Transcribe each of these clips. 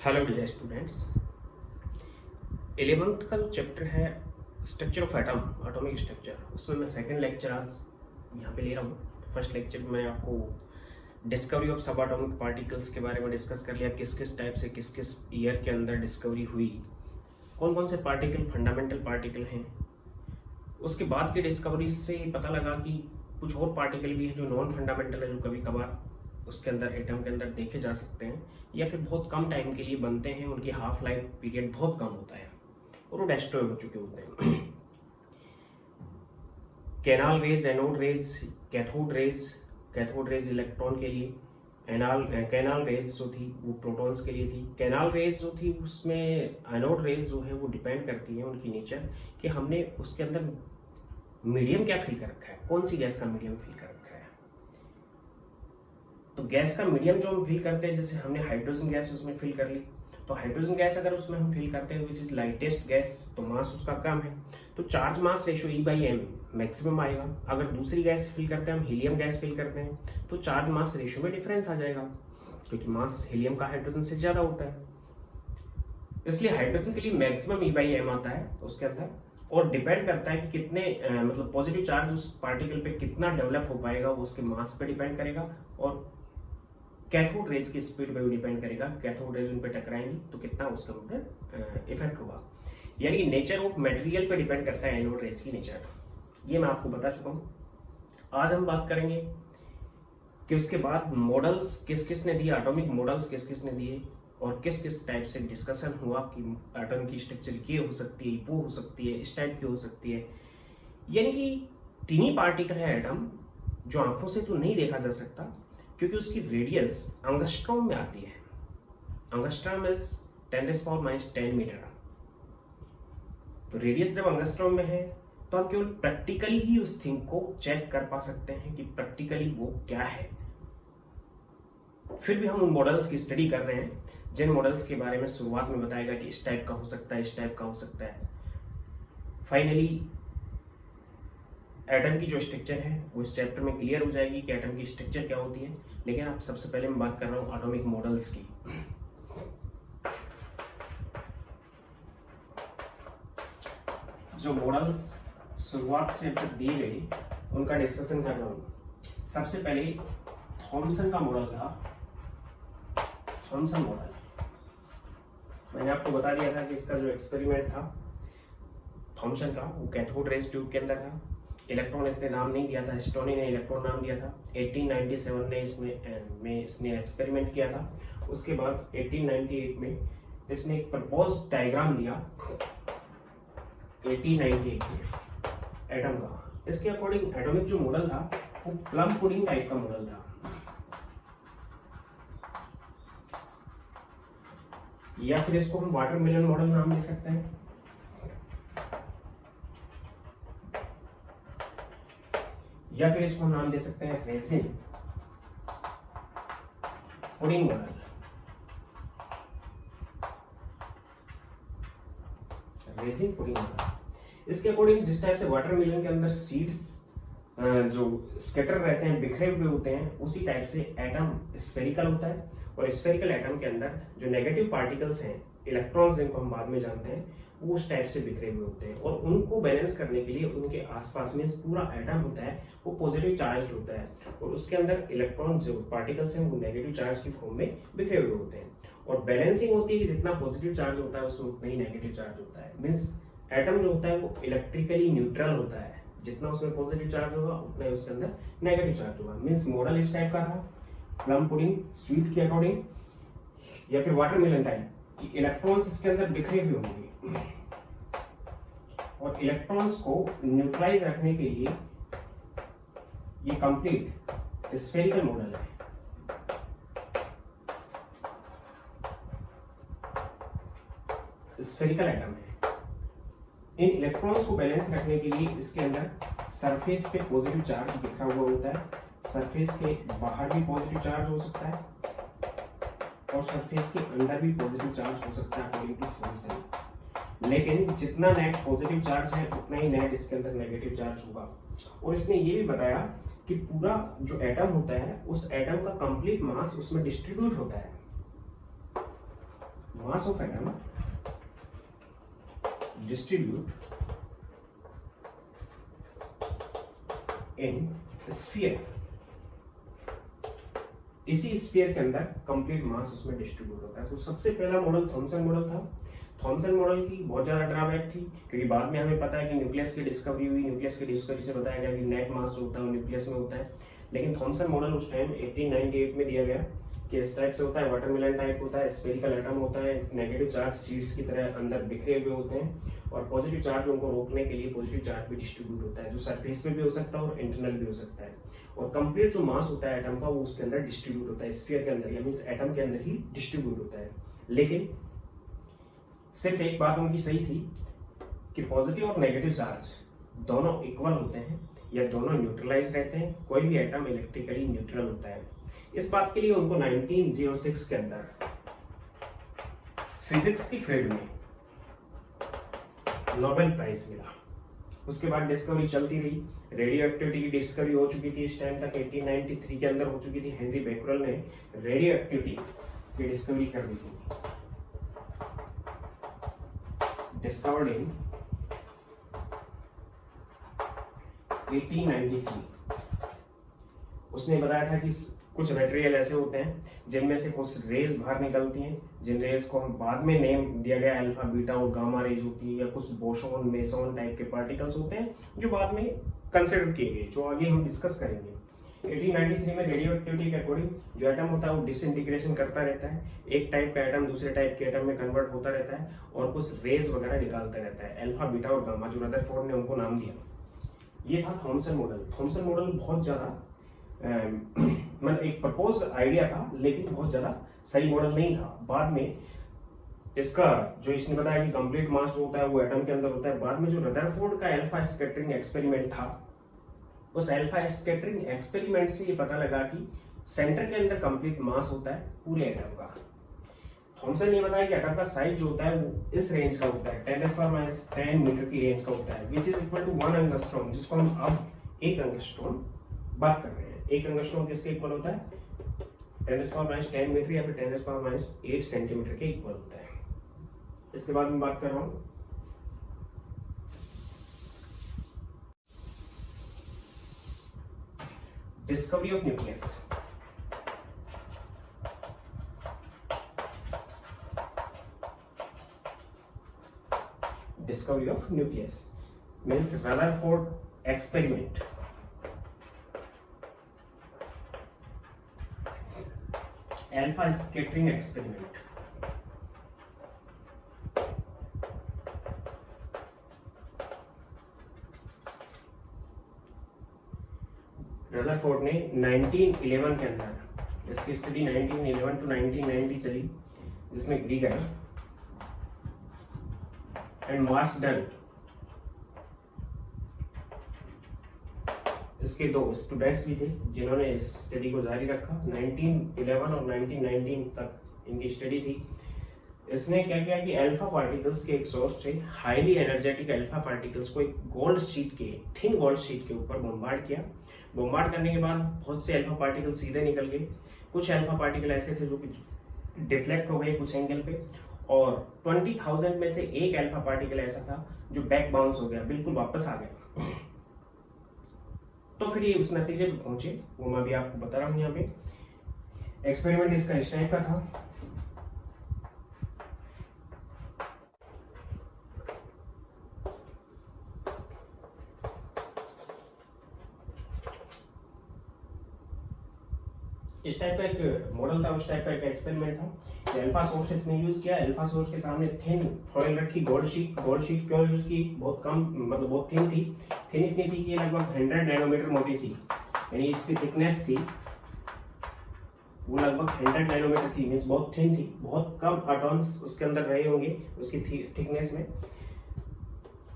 Hello dear students. 11th का जो chapter है structure of atom, atomic structure, उसमें मैं सेकंड लेक्चर आज यहाँ पे ले रहा हूँ। फर्स्ट लेक्चर में मैंने आपको डिस्कवरी ऑफ सब एटॉमिक पार्टिकल्स के बारे में डिस्कस कर लिया, किस किस टाइप से किस किस ईयर के अंदर डिस्कवरी हुई, कौन कौन से पार्टिकल फंडामेंटल पार्टिकल हैं। उसके बाद की डिस्कवरी से पता लगा कि कुछ और पार्टिकल भी हैं जो नॉन फंडामेंटल है, जो कभी कभार उसके अंदर एटम के अंदर देखे जा सकते हैं या फिर बहुत कम टाइम के लिए बनते हैं, उनकी हाफ लाइफ पीरियड बहुत कम होता है और वो डिस्ट्रॉय हो चुके होते हैं। Canal raise, anode rays, cathode rays electron के लिए, कैनाल रेज जो थी वो प्रोटॉन्स के लिए थी। कैनाल रेज जो थी उसमें एनोड रेज जो है वो डिपेंड करती है उनकी नेचर कि हमने उसके अंदर मीडियम क्या फिल कर रखा है, कौन सी गैस का मीडियम फिल कर रखा है। तो गैस का मीडियम जो हम फिल करते हैं, जैसे हमने हाइड्रोजन गैस उसमें फिल कर ली, तो हाइड्रोजन गैस अगर उसमें हम फिल करते हैं विच इज लाइटेस्ट गैस, तो मास उसका कम है, तो charge mass ratio E/m maximum आएगा। अगर दूसरी गैस फिल करते हैं, हम हीलियम गैस फिल करते हैं, तो चार्ज मास रेशो में डिफरेंस आ जाएगा क्योंकि मास हीलियम का हाइड्रोजन से ज्यादा होता है। इसलिए हाइड्रोजन के लिए मैक्सिमम E/m आता है उसके अंदर, और डिपेंड करता है कि कितने मतलब पॉजिटिव चार्ज उस पार्टिकल पे कितना डेवलप हो पाएगा, वो उसके मास पे डिपेंड करेगा, और कैथोड रेज की स्पीड पे भी डिपेंड करेगा। कैथोड रेज उन पे टकराएंगी तो कितना उसका ऊपर इफेक्ट होगा, यानी नेचर ऑफ मटेरियल पे डिपेंड करता है एनोड रेज की नेचर। ये मैं आपको बता चुका हूँ। आज हम बात करेंगे कि उसके बाद मॉडल्स किस किस ने दिए, एटॉमिक मॉडल्स किस किस ने दिए, और किस किस टाइप से डिस्कशन हुआ कि एटम की स्ट्रक्चर ये हो सकती है, वो हो सकती है, इस टाइप की हो सकती है। यानी कि टीनी पार्टिकल है एटम, जो आंखों से तो नहीं देखा जा सकता क्योंकि उसकी रेडियस एंगस्ट्रॉम में आती है। Angstrom is 10⁻⁻10 metre. तो रेडियस जब एंगस्ट्रॉम में है तो हम केवल प्रैक्टिकली ही उस थिंग को चेक कर पा सकते हैं कि प्रैक्टिकली वो क्या है। फिर भी हम उन मॉडल्स की स्टडी कर रहे हैं जिन मॉडल्स के बारे में शुरुआत में बताएगा कि इस टाइप का हो सकता है, इस टाइप का हो सकता है। फाइनली एटम की जो स्ट्रक्चर है वो इस चैप्टर में क्लियर हो जाएगी कि एटम की स्ट्रक्चर क्या होती है। लेकिन अब सबसे पहले मैं बात कर रहा हूं एटॉमिक मॉडल्स की। जो मॉडल्स शुरुआत से अब तक दिए गए उनका डिस्कशन कर रहा हूं। सबसे पहले थॉमसन का मॉडल था। थॉमसन मॉडल मैंने आपको बता दिया था कि इसका जो एक्सपेरिमेंट था थॉमसन का, वो कैथोड रेज ट्यूब के अंदर था। इलेक्ट्रॉन इसने नाम नहीं दिया था, स्टोनी ने इलेक्ट्रॉन नाम दिया था। 1897 में इसने एक्सपेरिमेंट किया था। उसके बाद 1898 में इसने एक प्रपोज डायग्राम दिया 1898 में एटम का। इसके अकॉर्डिंग एटॉमिक जो मॉडल था वो प्लम पुडिंग टाइप का मॉडल था, या फिर इसको हम वाटरमेलन मॉडल नाम दे सकते हैं, या फिर इसको नाम दे सकते हैं resin pudding model. Resin pudding model. इसके अकॉर्डिंग जिस टाइप से वाटरमेलन के अंदर सीड्स जो स्कैटर रहते हैं, बिखरे हुए होते हैं, उसी टाइप से एटम स्फेरिकल होता है, और स्फेरिकल एटम के अंदर जो नेगेटिव पार्टिकल्स हैं, इलेक्ट्रॉन्स जिनको हम बाद में जानते हैं, वो उस टाइप से बिखरे हुए होते हैं, और उनको बैलेंस करने के लिए उनके आसपास में पूरा एटम होता है वो पॉजिटिव चार्ज होता है, और उसके अंदर इलेक्ट्रॉन जो पार्टिकल्स हैं वो नेगेटिव चार्ज की फॉर्म में बिखरे हुए होते हैं, और बैलेंसिंग होती है कि जितना पॉजिटिव चार्ज होता है उसमें उतना ही नेगेटिव चार्ज होता है। मीन्स एटम जो होता है वो इलेक्ट्रिकली न्यूट्रल होता है, जितना उसमें पॉजिटिव चार्ज होगा उतना ही उसके अंदर नेगेटिव चार्ज होगा। मीन्स मॉडल इस टाइप का था, प्लम पुडिंग स्वीट के अकॉर्डिंग, या फिर वाटरमेलन टाइप कि इलेक्ट्रॉन्स इसके अंदर बिखरे हुए होंगे, और इलेक्ट्रॉन्स को न्यूट्रलाइज रखने के लिए ये कंप्लीट स्फेरिकल मॉडल है। स्फेरिकल एटम है। इन इलेक्ट्रॉन्स को बैलेंस रखने के लिए इसके अंदर सरफेस पे पॉजिटिव चार्ज बिखरा हुआ होता है, सरफेस के बाहर भी पॉजिटिव चार्ज हो सकता है, और सरफेस के अंदर भी पॉजिटिव चार्ज हो सकता है अकॉर्डिंग टू थॉमसन। लेकिन जितना नेट पॉजिटिव चार्ज है उतना ही नेट इसके अंदर नेगेटिव चार्ज होगा। और इसने ये भी बताया कि पूरा जो एटम होता है उस एटम का कंप्लीट मास उसमें डिस्ट्रीब्यूट होता है। mass of atom distribute in sphere, इसी स्फीयर के अंदर कंप्लीट मास उसमें डिस्ट्रीब्यूट होता है। तो सबसे पहला मॉडल थॉमसन मॉडल था। थॉमसन मॉडल की बहुत ज्यादा ड्रॉबैक थी, क्योंकि बाद में हमें पता है कि न्यूक्लियस की डिस्कवरी हुई, न्यूक्लियस की डिस्कवरी से बताया गया कि नेट मास जो होता है वो न्यूक्लियस में होता है। लेकिन थॉमसन मॉडल उस टाइम 1898 में दिया गया कि इस टाइप से होता है, वाटरमेलन टाइप होता है, स्फेरिकल एटम होता है, नेगेटिव चार्ज सीड्स की तरह अंदर बिखरे हुए होते हैं, और पॉजिटिव चार्ज उनको रोकने के लिए पॉजिटिव चार्ज भी डिस्ट्रीब्यूट होता है, जो सरफेस में भी हो सकता है और इंटरनल भी हो सकता है। और कंप्लीट जो मास होता है एटम का वो उसके अंदर डिस्ट्रीब्यूट होता है, स्फीयर के अंदर, यानी इस एटम के अंदर ही डिस्ट्रीब्यूट होता है। लेकिन सिर्फ एक बात उनकी सही थी कि पॉजिटिव और नेगेटिव चार्ज दोनों इक्वल होते हैं या दोनों न्यूट्रलाइज रहते हैं, कोई भी एटम इलेक्ट्रिकली न्यूट्रल होता है। इस बात के लिए उनको 1906 के अंदर फिजिक्स की फील्ड में नोबेल प्राइज मिला। उसके बाद डिस्कवरी चलती रही, रेडियो एक्टिविटी की डिस्कवरी हो चुकी थी, इस टाइम तक 1893 के अंदर हो चुकी थी। हेनरी बेकरेल ने रेडियो एक्टिविटी की डिस्कवरी कर दी थी, डिस्कवर्ड इन 1893। उसने बताया था कि कुछ मटेरियल ऐसे होते हैं जिनमें से कुछ रेज बाहर निकलती हैं, जिन रेज को हम बाद में नेम दिया गया अल्फा बीटा और गामा रेज होती है, या कुछ बोसोन मेसोन टाइप के पार्टिकल्स होते हैं जो बाद में कंसिडर किए गए, जो आगे हम डिस्कस करेंगे। 1893 में रेडियो एक्टिविटी के अकॉर्डिंग जो एटम होता है वो डिसइंटीग्रेशन करता रहता है, एक टाइप का एटम दूसरे टाइप के एटम में कन्वर्ट होता रहता है और कुछ रेज वगैरह निकालता रहता है, अल्फा बीटा और गामा, जो रदरफोर्ड ने उनको नाम दिया। ये था थॉमसन मॉडल। थॉमसन मॉडल बहुत ज्यादा मतलब एक प्रपोज आइडिया था, लेकिन बहुत ज्यादा सही मॉडल नहीं था। बाद में इसका जो इसने बताया कि कंप्लीट मास जो होता है वो एटम के अंदर होता है, बाद में जो रदरफोर्ड का अल्फा स्कैटरिंग एक्सपेरिमेंट था, उस अल्फा स्कैटरिंग एक्सपेरिमेंट से ये पता लगा कि सेंटर के अंदर कंप्लीट मास होता है पूरे एटम का। थॉमसन ने बताया कि एटम का साइज जो होता है वो इस रेंज का होता है, 10⁻10 मीटर की रेंज का होता है, which is equal to 1 angstrom, जिसको हम अब 1 एंगस्ट्रॉम बात कर रहे हैं। 1 एंगस्ट्रॉम किसके इक्वल होता है? 10⁻10 मीटर या फिर 10⁻8 सेंटीमीटर के इक्वल होता है। इसके बाद मैं बात कर रहा हूं discovery of nucleus. Discovery of nucleus means Rutherford experiment. Alpha scattering experiment. Rutherford ने 1911 के अंदर, इसकी स्टडी 1911 टू 1990 चली, जिसमें ग्रीगर एंड मार्सडन इसके 2 स्टूडेंट्स भी थे जिन्होंने इस स्टडी को जारी रखा। 1911 और 1919 तक इनकी स्टडी थी। इसने क्या किया कि अल्फा पार्टिकल्स के एक सोर्स से हाईली एनर्जेटिक अल्फा पार्टिकल्स को एक गोल्ड शीट के, थिन गोल्ड शीट के ऊपर बॉम्बार्ड किया। बॉम्बार्ड करने के बाद बहुत से अल्फा पार्टिकल सीधे निकल गए, कुछ अल्फा पार्टिकल ऐसे थे जो कि डिफ्लेक्ट हो गए कुछ एंगल पे, और 20,000 में से एक अल्फा पार्टिकल ऐसा था जो बैक बाउंस हो गया, बिल्कुल वापस आ गया। तो फिर ये उस नतीजे पे पहुंचे, वो मैं भी आपको बता रहा हूं। यहाँ पे एक्सपेरिमेंट इसका इस टाइप का था। इस टाइप का एक मॉडल था, उस टाइप का एक एक्सपेरिमेंट था। अल्फा सोर्स इसने यूज किया। अल्फा सोर्स के सामने थिन फॉइल रखी, गोल्ड शीट क्यों यूज की? बहुत कम, मतलब बहुत थिन थी। थिन इतनी थी कि लगभग 100 नैनोमीटर मोटी थी, यानी इसकी थिकनेस थी वो लगभग 100 नैनोमीटर थी, मींस बहुत थिन थी। बहुत कम एटॉम्स उसके अंदर रहे होंगे उसकी थिकनेस में।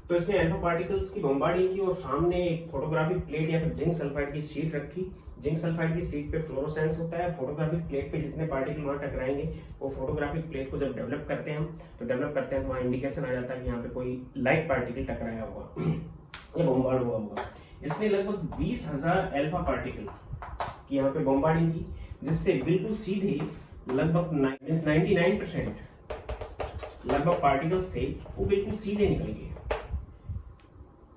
तो इसने अल्फा पार्टिकल्स की बॉम्बार्डिंग की और सामने एक फोटोग्राफिक प्लेट या फिर जिंक सल्फाइड की शीट रखी। जिंक सल्फाइड की शीट पे फ्लोरोसेंस होता है, फोटोग्राफिक प्लेट पे जितने पार्टिकल वहां टकराएंगे वो फोटोग्राफिक प्लेट को जब डेवलप करते हैं तो वहां इंडिकेशन आ जाता है कि यहाँ पे कोई लाइट पार्टिकल टकराया हुआ या बॉम्बार्ड हुआ होगा। इसने लगभग 20,000 अल्फा पार्टिकल की यहाँ पे बॉम्बार्डिंग की, जिससे बिल्कुल सीधे लगभग 99% लगभग पार्टिकल्स थे वो बिल्कुल सीधे निकल गए।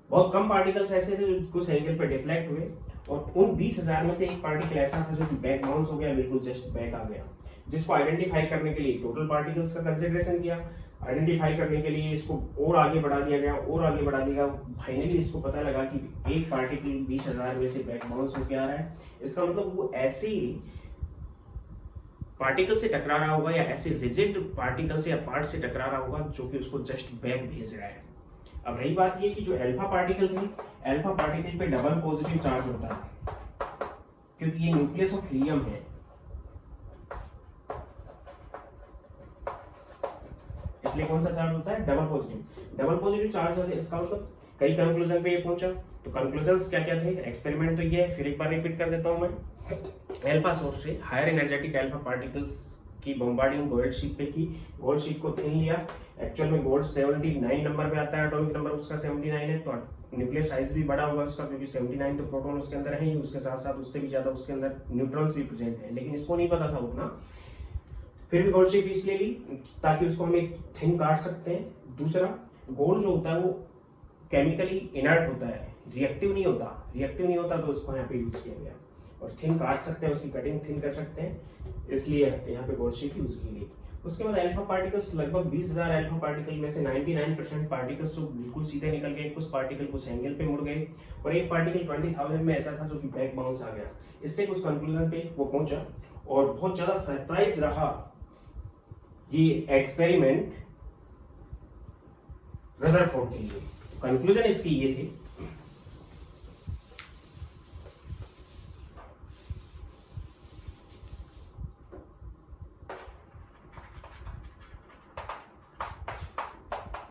बहुत कम पार्टिकल्स ऐसे थे जो कुछ एंगल पे डिफ्लेक्ट हुए, और उन 20,000 में से एक पार्टिकल ऐसा था जो कि बैक बाउंस हो गया, बिल्कुल जस्ट बैक आ गया, जिसको आइडेंटिफाई करने के लिए टोटल पार्टिकल्स का कंसिडरेशन किया। आइडेंटिफाई करने के लिए इसको और आगे बढ़ा दिया गया, और आगे बढ़ा दिया गया। फाइनली इसको पता लगा कि एक पार्टिकल 20,000 में से बैक बाउंस होकर आ रहा है। इसका मतलब वो ऐसे पार्टिकल से टकरा रहा होगा, या ऐसे रिजिड पार्टिकल से या पार्ट से टकरा रहा होगा जो कि उसको जस्ट बैक भेज रहा है। अब रही बात ये कि जो अल्फा पार्टिकल थे, अल्फा पार्टिकल पे डबल पॉजिटिव चार्ज होता है, क्योंकि ये न्यूक्लियस ऑफ हीलियम है, इसलिए कौन सा चार्ज होता है? Double positive. Double positive charge होता है, इसका मतलब कई कंक्लूजन पे ये पहुंचा। तो कंक्लूजन्स क्या क्या थे? एक्सपेरिमेंट तो ये है, फिर एक बार रिपीट कर देता हूं मैं। अल्फा सोर्स से हायर एनर्जेटिक अल्फा पार्टिकल्स की बॉम्बार्डिंग गोल्ड शीट पे की, गोल्ड शीट को थिन लिया। एक्चुअल में गोल्ड 79 नंबर पे आता है, एटॉमिक नंबर उसका 79 है, तो न्यूक्लियर साइज भी बड़ा होगा उसका, क्योंकि 79 तो प्रोटॉन उसके अंदर है ही, उसके साथ साथ उससे भी ज्यादा उसके अंदर न्यूट्रॉन्स भी प्रेजेंट है, लेकिन इसको नहीं पता था उतना। फिर भी गोल्ड शीट इसलिए ली ताकि उसको हम एक थिन काट सकते हैं। दूसरा, गोल्ड जो होता है वो केमिकली इनर्ट होता है, रिएक्टिव नहीं होता, तो उसको यहाँ पे यूज किया गया, और थिन काट सकते हैं, उसकी कटिंग थिन कर सकते हैं, इसलिए यहाँ पे गोल्ड शीट यूज की गई। उसके बाद अल्फा पार्टिकल्स, लगभग 20,000 अल्फा पार्टिकल में से 99% पार्टिकल्स तो बिल्कुल सीधे निकल गए, कुछ पार्टिकल कुछ एंगल पे मुड़ गए, और एक पार्टिकल 20,000 में ऐसा था जो कि बैक बाउंस आ गया। इससे कुछ कंक्लूजन पे वो पहुंचा, और बहुत ज्यादा सरप्राइज रहा ये एक्सपेरिमेंट रदरफोर्ड के लिए। कंक्लूजन इसकी ये थी,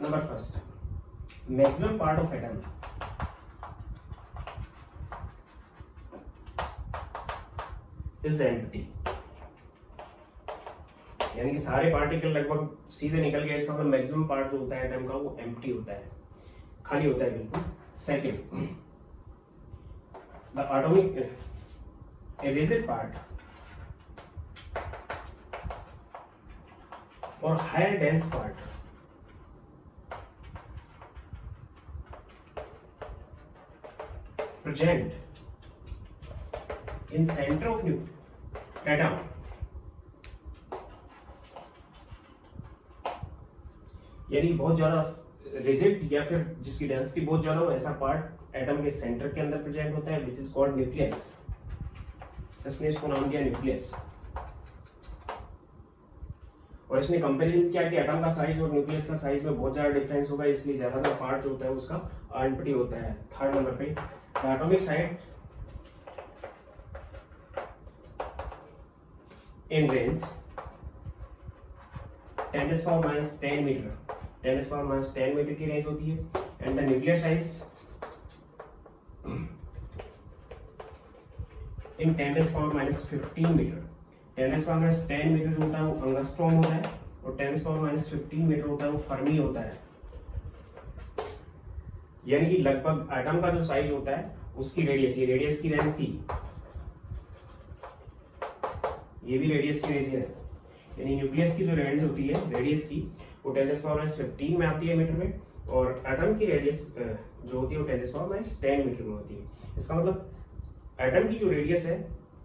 number first, maximum part of atom is empty, यानी कि सारे पार्टिकल लगभग सीधे निकल गए। इसका मतलब मैक्सिमम पार्ट जो होता है एटम का वो एम्प्टी होता है, खाली होता है बिल्कुल। Second, the atomic eraser part और higher dense part present in center of atom, यानी बहुत ज्यादा रिजिड या फिर जिसकी डेंसिटी बहुत ज्यादा हो, ऐसा पार्ट एटम के सेंटर के अंदर प्रेजेंट होता है, विच इज कॉल्ड न्यूक्लियस। इसने इसको नाम दिया न्यूक्लियस, और इसने कंपैरिजन किया कि एटम का साइज और न्यूक्लियस का साइज में बहुत ज्यादा डिफरेंस होगा, इसलिए ज्यादातर पार्ट जो होता है उसका एम्प्टी होता है। थर्ड नंबर पे, atomic size in range 10⁻10 metre, 10⁻10 metre की रेंज होती है, and the nuclear size in 10⁻15 metre. 10⁻10 metre जो होता है वो एंगस्ट्रॉम होता है, और 10⁻15 मीटर होता है वो फर्मी होता है। यानी कि लगभग एटम का जो साइज होता है उसकी रेडियस, ये रेडियस की रेंज थी, ये भी रेडियस की रेंज है, यानी न्यूक्लियस की जो रेंज होती है रेडियस की वो 10⁻15 में आती है मीटर में, और एटम की रेडियस जो होती है वो 10⁻10 मीटर में होती है। इसका मतलब एटम की जो रेडियस है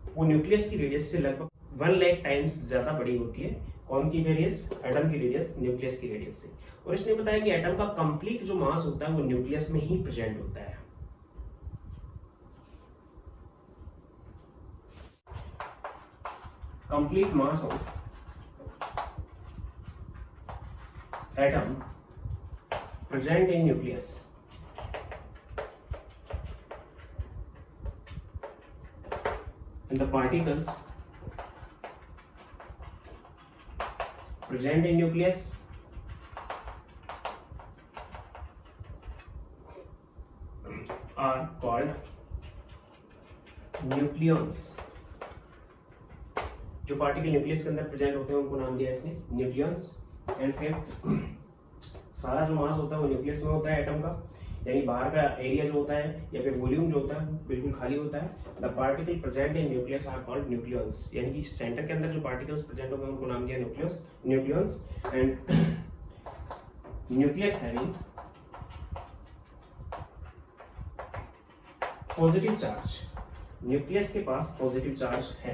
वो न्यूक्लियस की रेडियस से लगभग 1 लाख टाइम्स ज्यादा बड़ी होती है। कौन की रेडियस? एटम की रेडियस न्यूक्लियस की रेडियस से। और इसने बताया कि एटम का कंप्लीट जो मास होता है वो न्यूक्लियस में ही प्रेजेंट होता है। Complete mass of atom present in nucleus and the particles present in nucleus are called nucleons। जो पार्टिकल न्यूक्लियस के अंदर प्रेजेंट होते हैं उनको नाम दिया इसने न्यूक्लियंस। एंड फिर सारा जो मास होता है वो न्यूक्लियस में होता है एटम का, यानी बाहर का एरिया जो होता है या फिर वॉल्यूम जो होता है बिल्कुल खाली होता है। The particle present in nucleus are called nucleons, यानी कि सेंटर के अंदर जो पार्टिकल्स प्रेजेंट होंगे उनको नाम दिया nucleons. And nucleus having positive charge, nucleus के पास पॉजिटिव चार्ज है।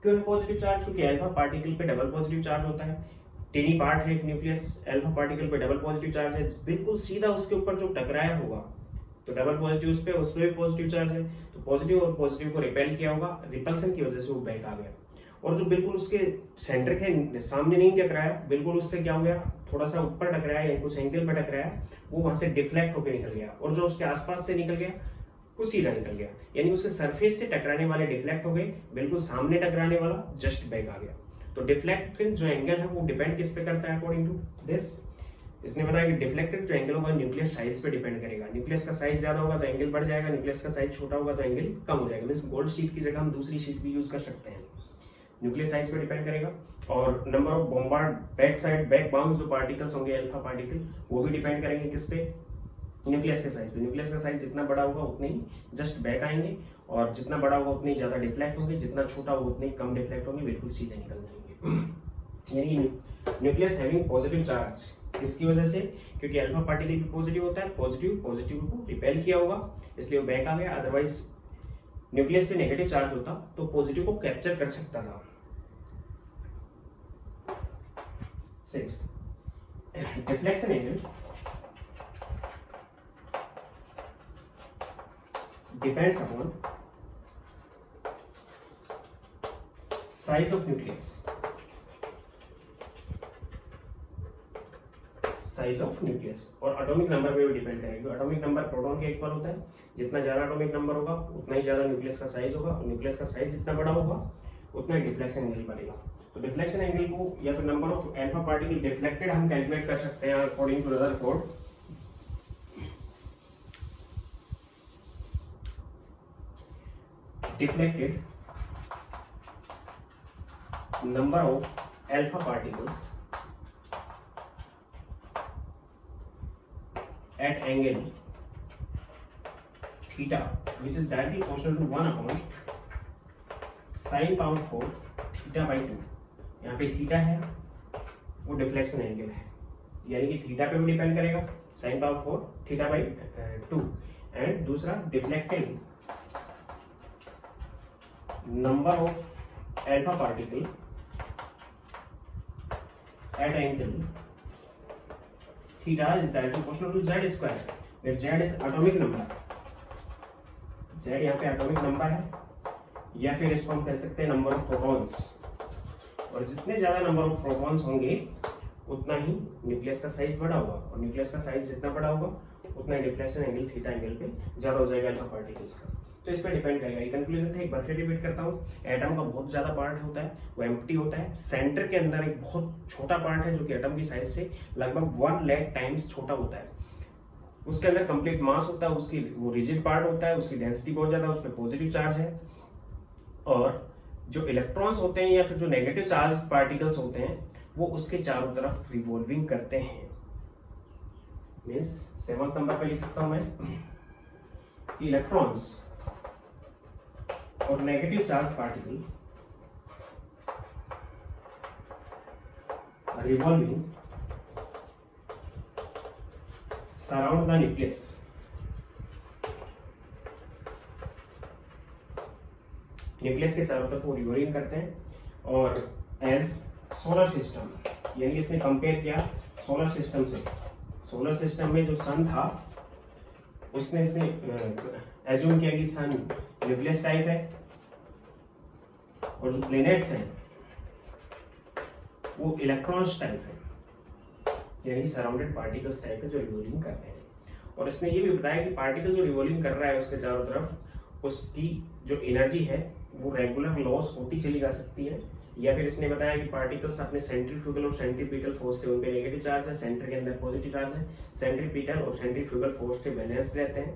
क्यों है पॉजिटिव चार्ज? क्योंकि अल्फा पार्टिकल पे डबल पॉजिटिव चार्ज होता है। टेनी पार्ट है एक न्यूक्लियस, अल्फा पार्टिकल पे डबल पॉजिटिव चार्ज है, बिल्कुल सीधा उसके ऊपर जो टकराया होगा तो डबल पॉजिटिव उस पे भी पॉजिटिव चार्ज है, तो पॉजिटिव और पॉजिटिव को रिपेल किया होगा, रिपल्सन की वजह से वो बैक आ गया। और जो बिल्कुल उसके सेंटर के सामने नहीं टकराया, बिल्कुल उससे क्या हो गया, थोड़ा सा ऊपर टकराया या कुछ एंगल पे टकराया, वो वहां से डिफ्लेक्ट होकर निकल गया। और जो उसके आसपास से निकल गया वो सीधा निकल गया, यानी उसके सरफेस से टकराने वाले डिफ्लेक्ट हो गए, बिल्कुल सामने टकराने वाला जस्ट बैक आ गया। तो डिफ्लेक्टेड जो एंगल है वो डिपेंड किस पे करता है? अकॉर्डिंग टू दिस, इसने बताया कि डिफ्लेक्टेड जो एंगल होगा न्यूक्लियस साइज पे डिपेंड करेगा। न्यूक्लियस का साइज ज्यादा होगा तो एंगल बढ़ जाएगा, न्यूक्लियस का साइज छोटा होगा तो एंगल कम हो जाएगा। मींस गोल्ड शीट की जगह हम दूसरी शीट भी यूज कर सकते हैं। न्यूक्लियस साइज पे डिपेंड करेगा। और number of bombard back side back bounce जो पार्टिकल्स होंगे अल्फा पार्टिकल, वो भी डिपेंड करेंगे किस पे? न्यूक्लियस के साइज पे। न्यूक्लियस का साइज जितना बड़ा होगा उतने ही जस्ट बैक आएंगे, और जितना बड़ा होगा उतने ही ज्यादा डिफ्लेक्ट होंगे, जितना छोटा होगा उतने ही कम डिफ्लेक्ट होंगे, बिल्कुल सीधे निकल जाएंगे। यानी न्यूक्लियस हैविंग पॉजिटिव चार्ज इसकी वजह से, क्योंकि अल्फा पार्टिकल भी पॉजिटिव होता है, पॉजिटिव को रिपेल किया होगा इसलिए वो बैक आ गया। अदरवाइज न्यूक्लियस पे नेगेटिव चार्ज होता तो पॉजिटिव को कैप्चर कर सकता था। 6th, deflection angle depends upon size of nucleus, size of nucleus, और एटॉमिक नंबर पे भी डिपेंड करेगा। एटॉमिक नंबर प्रोटॉन के इक्वल होता है, जितना ज्यादा एटॉमिक नंबर होगा उतना ही ज्यादा न्यूक्लियस का साइज होगा, और न्यूक्लियस का साइज जितना बड़ा होगा उतना ही डिफ्लेक्शन एंगल बढ़ेगा। तो डिफ्लेक्शन एंगल को या फिर number of alpha particle deflected हम कैलकुलेट कर सकते हैं according to Rutherford. deflected number of alpha particles at angle theta which is directly proportional to 1 upon sin power 4 theta by 2। यहाँ पे थीटा है वो डिफ्लेक्शन एंगल है, यानी कि थीटा पे भी डिपेंड करेगा, sin power 4 theta by 2। And दूसरा deflected number of alpha particle at angle theta is directly proportional to z square, where z is atomic number। z यहाँ पे atomic number है, या फिर इसको हम कह सकते हैं नंबर ऑफ प्रोटॉन्स। और जितने ज्यादा नंबर ऑफ प्रोटॉन्स होंगे उतना ही न्यूक्लियस का साइज बड़ा होगा, और न्यूक्लियस का साइज जितना बड़ा होगा उतना ही डिफ्लेक्शन एंगल थीटा एंगल पे ज्यादा हो जाएगा अल्फा पार्टिकल्स का। तो इस पर डिपेंड करेगा। ये कंक्लूजन था, एक बार फिर रिपीट करता हूँ। एटम का बहुत ज्यादा पार्ट होता है वो एम्प्टी होता है, सेंटर के अंदर एक बहुत छोटा पार्ट है जो कि एटम की साइज से लगभग 1 लाख टाइम्स छोटा होता है। उसके अंदर कंप्लीट मास होता है, उसकी वो रिजिड पार्ट होता है, उसकी डेंसिटी बहुत ज्यादा है, उस पर पॉजिटिव चार्ज है। और जो इलेक्ट्रॉन्स होते हैं या फिर जो नेगेटिव चार्ज पार्टिकल्स होते हैं वो उसके चारों तरफ रिवॉल्विंग करते हैं। मीन्स 7th नंबर पे लिख सकता हूं मैं कि इलेक्ट्रॉन्स और negative charge particle revolving surround the nucleus. Nucleus के चारों तरफ वो रिवॉल्विंग करते हैं। और एज सोलर सिस्टम, यानी इसने कंपेयर किया सोलर सिस्टम से। सोलर सिस्टम में जो सन था उसने इसने एज्यूम किया कि सन न्यूक्लियस टाइप है, और जो प्लैनेट्स हैं वो इलेक्ट्रॉन्स टाइप है, यानी सराउंडेड पार्टिकल्स टाइप है जो रिवॉल्विंग कर रहे हैं। और इसने ये भी बताया कि पार्टिकल जो रिवॉल्विंग कर रहा है उसके चारों तरफ उसकी जो एनर्जी है वो रेगुलर लॉस होती चली जा सकती है। या फिर इसने बताया कि पार्टिकल्स अपने सेंट्रीफ्यूगल और सेंट्रीपिटल फोर्स से, उनपे नेगेटिव चार्ज है, सेंटर के अंदर पॉजिटिव चार्ज है, सेंट्रीपिटल और सेंट्रीफ्यूगल फोर्स से बैलेंस्ड रहते हैं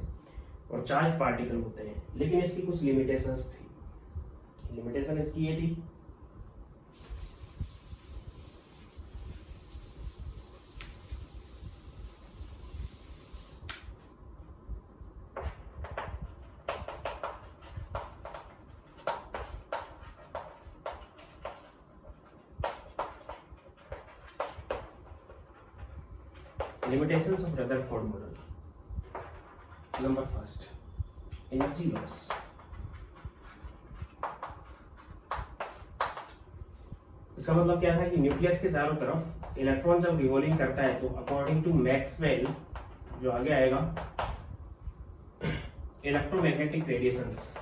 और चार्ज पार्टिकल होते हैं। लेकिन इसकी कुछ लिमिटेशंस थी। लिमिटेशन इसकी ये थी limitations of Rutherford model. Number first, energy loss. इसका मतलब क्या था कि न्यूक्लियस के चारों तरफ इलेक्ट्रॉन जब रिवॉल्विंग करता है तो अकॉर्डिंग टू मैक्सवेल जो आगे आएगा इलेक्ट्रोमैग्नेटिक रेडिएशंस,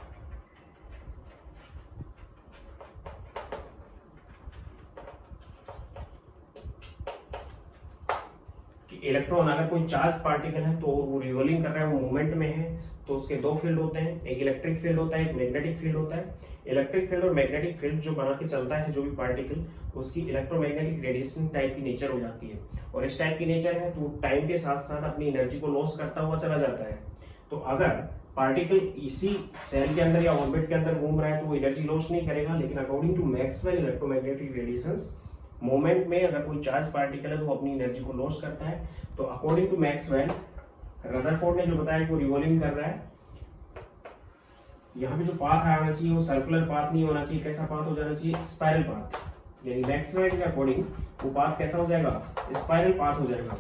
इलेक्ट्रॉन अगर कोई चार्ज पार्टिकल है तो वो रिवॉल्विंग कर रहा है, वो मूवमेंट में है, तो उसके दो फील्ड होते हैं, एक इलेक्ट्रिक फील्ड होता है, एक मैग्नेटिक फील्ड होता है। इलेक्ट्रिक फील्ड और मैग्नेटिक फील्ड जो बना के चलता है जो भी पार्टिकल, उसकी इलेक्ट्रोमैग्नेटिक रेडिएशन टाइप की नेचर हो जाती है, और इस टाइप की नेचर है तो टाइम के साथ साथ अपनी एनर्जी को लॉस करता हुआ चला जाता है। तो अगर पार्टिकल इसी सेल के अंदर या ऑर्बिट के अंदर घूम रहा है तो वो एनर्जी लॉस नहीं करेगा, लेकिन according to Maxwell electromagnetic radiations moment में अगर कोई चार्ज पार्टिकल है तो वो अपनी एनर्जी को लॉस करता है। तो अकॉर्डिंग टू मैक्सवेल रदरफोर्ड ने जो बताया कि वो रिवॉल्विंग कर रहा है, यहाँ पे जो पाथ आना चाहिए वो सर्कुलर पाथ नहीं होना चाहिए, कैसा पाथ हो जाना चाहिए, स्पाइरल पाथ। यानी मैक्सवेल के अकॉर्डिंग वो पाथ कैसा हो जाएगा, स्पाइरल पाथ हो जाएगा।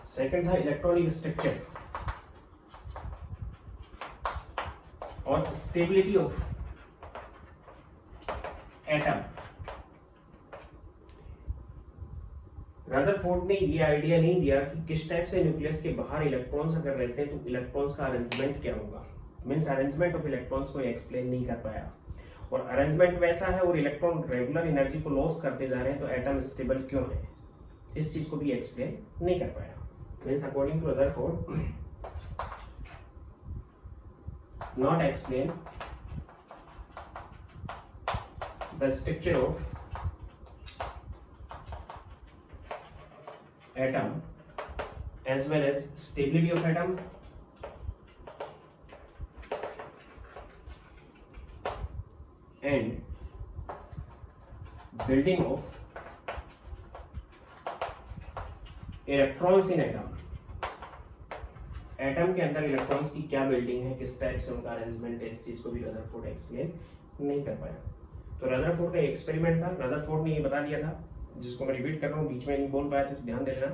सेकंड था इलेक्ट्रॉनिक स्ट्रक्चर और स्टेबिलिटी ऑफ एटम। रदरफोर्ड ने ये आइडिया नहीं दिया कि किस टाइप से न्यूक्लियस के बाहर इलेक्ट्रॉन्स अगर रहते हैं तो इलेक्ट्रॉन्स का अरेंजमेंट क्या होगा, मींस अरेंजमेंट ऑफ इलेक्ट्रॉन्स को एक्सप्लेन नहीं कर पाया। और अरेंजमेंट वैसा है और इलेक्ट्रॉन रेगुलर एनर्जी को लॉस करते जा रहे हैं तो एटम स्टेबल क्यों है, इस चीज को भी एक्सप्लेन नहीं कर पाया। Means according to Rutherford not explain the structure of atom as well as stability of atom and building of electrons in atom। Atom के अंदर इलेक्ट्रॉन्स की क्या बिल्डिंग है, किस टाइप से उनका अरेंजमेंट है, इस चीज को भी रदरफोर्ड एक्सप्लेन नहीं कर पाया। तो रदरफोर्ड का एक्सपेरिमेंट था, रदरफोर्ड ने ये बता दिया था, जिसको मैं रिपीट कर रहा हूँ, बीच में नहीं बोल पाया तो ध्यान दे लेना,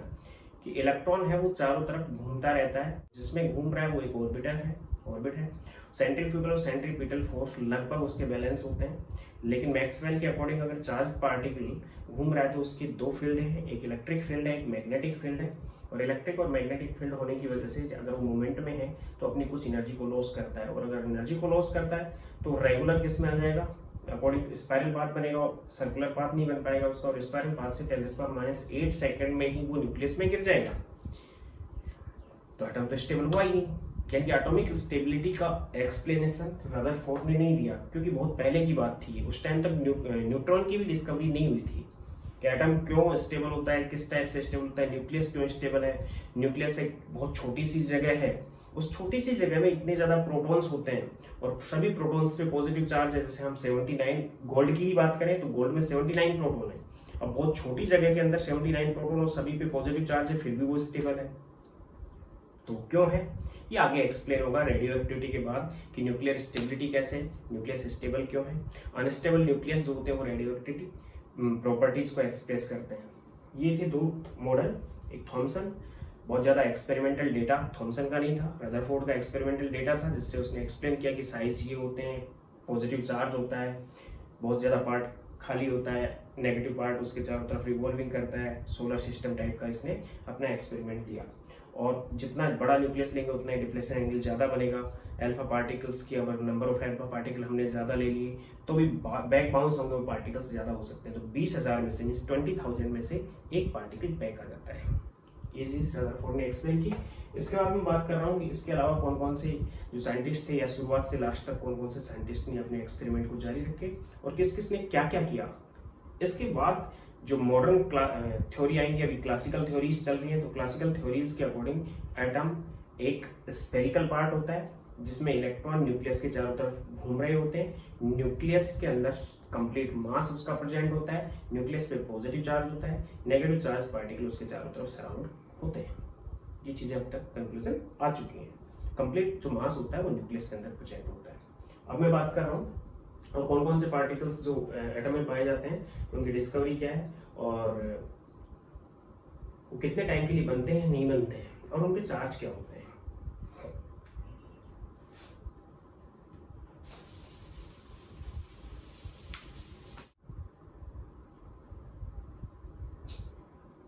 कि इलेक्ट्रॉन है वो चारों तरफ घूमता रहता है, जिसमें घूम रहा है वो एक ऑर्बिट है। सेंट्रीफ्यूगल और सेंट्रीपिटल फोर्स लगभग उसके बैलेंस होते हैं, लेकिन मैक्सवेल के अकॉर्डिंग अगर चार्ज पार्टिकल घूम रहा है तो उसके दो फील्ड है, एक इलेक्ट्रिक फील्ड है, एक मैग्नेटिक फील्ड है। और इलेक्ट्रिक और मैग्नेटिक फील्ड होने की वजह से अगर वो मूवमेंट में है तो अपनी कुछ एनर्जी को लॉस करता है, और अगर एनर्जी को लॉस करता है तो रेगुलर किस में आ जाएगा, अकॉर्डिंग स्पाइरल पाथ बनेगा, सर्कुलर पाथ नहीं बन पाएगा उसका, और स्पाइरल पाथ से 10⁻⁸ सेकंड में ही वो न्यूक्लियस में गिर जाएगा। तो एटम तो स्टेबल हुआ ही नहीं। यानी एटॉमिक स्टेबिलिटी का एक्सप्लेनेशन रदरफोर्ड ने नहीं दिया, क्योंकि बहुत पहले की बात थी, उस टाइम तक न्यूट्रॉन की भी डिस्कवरी नहीं हुई थी कि एटम क्यों स्टेबल होता है, किस टाइप से स्टेबल होता है, न्यूक्लियस क्यों स्टेबल है। न्यूक्लियस एक बहुत छोटी सी जगह है, उस छोटी सी जगह में इतने ज्यादा प्रोटॉन्स होते हैं और सभी प्रोटॉन्स पे पॉजिटिव चार्ज है। जैसे हम 79 गोल्ड की ही बात करें तो गोल्ड में 79 प्रोटॉन है। अब बहुत छोटी जगह के अंदर 79 प्रोटॉन और सभी पे पॉजिटिव चार्ज है, फिर भी वो स्टेबल है। तो क्यों है ये आगे एक्सप्लेन होगा रेडियो एक्टिविटी के बाद, कि न्यूक्लियर स्टेबिलिटी कैसे, न्यूक्लियस स्टेबल क्यों है। अनस्टेबल न्यूक्लियस जो होते हैं वो रेडियो एक्टिविटी प्रॉपर्टीज को एक्सप्रेस करते हैं। ये थे दो मॉडल, एक थॉमसन, बहुत ज्यादा एक्सपेरिमेंटल डेटा थॉमसन का नहीं था, रदरफोर्ड का एक्सपेरिमेंटल डेटा था, जिससे उसने एक्सप्लेन किया कि साइज ये होते हैं, पॉजिटिव चार्ज होता है, बहुत ज्यादा पार्ट खाली होता है, नेगेटिव पार्ट उसके चारों तरफ रिवॉल्विंग करता है, सोलर सिस्टम टाइप का इसने अपना एक्सपेरिमेंट दिया। और जितना बड़ा न्यूक्लियस लेंगे उतना ही डिफ्लेक्शन एंगल ज्यादा बनेगा। अल्फा पार्टिकल्स की अगर नंबर ऑफ अल्फा पार्टिकल हमने ज्यादा ले लिए तो भी बैक बाउंस होंगे, वो पार्टिकल्स ज्यादा हो सकते हैं। तो 20,000 में से मींस 20,000 में से एक पार्टिकल बैक आ जाता है। ये चीज रदरफोर्ड ने एक्सप्लेन की। इसके बाद मैं बात कर रहा हूँ कि इसके अलावा कौन कौन से जो साइंटिस्ट थे या शुरुआत से लास्ट तक कौन कौन से साइंटिस्ट ने अपने एक्सपेरिमेंट को जारी रखे और किस किस ने क्या क्या किया। इसके बाद जो मॉडर्न थ्योरी आएंगी, अभी क्लासिकल थ्योरीज चल रही है, तो क्लासिकल थ्योरीज के अकॉर्डिंग एटम एक स्फेरिकल पार्ट होता है जिसमें इलेक्ट्रॉन न्यूक्लियस के चारों तरफ घूम रहे होते हैं। न्यूक्लियस के अंदर कंप्लीट मास उसका प्रेजेंट होता है, न्यूक्लियस पे पॉजिटिव चार्ज होता है, नेगेटिव चार्ज पार्टिकल उसके चारों तरफ सराउंड होते हैं। ये चीजें अब तक कंक्लूजन आ चुकी हैं। कंप्लीट जो मास होता है वो न्यूक्लियस के अंदर प्रेजेंट होता है। अब मैं बात कर रहा हूँ और कौन कौन से पार्टिकल्स जो एटम में पाए जाते हैं, उनकी डिस्कवरी क्या है, और वो कितने टाइम के लिए बनते हैं, नहीं बनते हैं, और उनके चार्ज क्या होते हैं।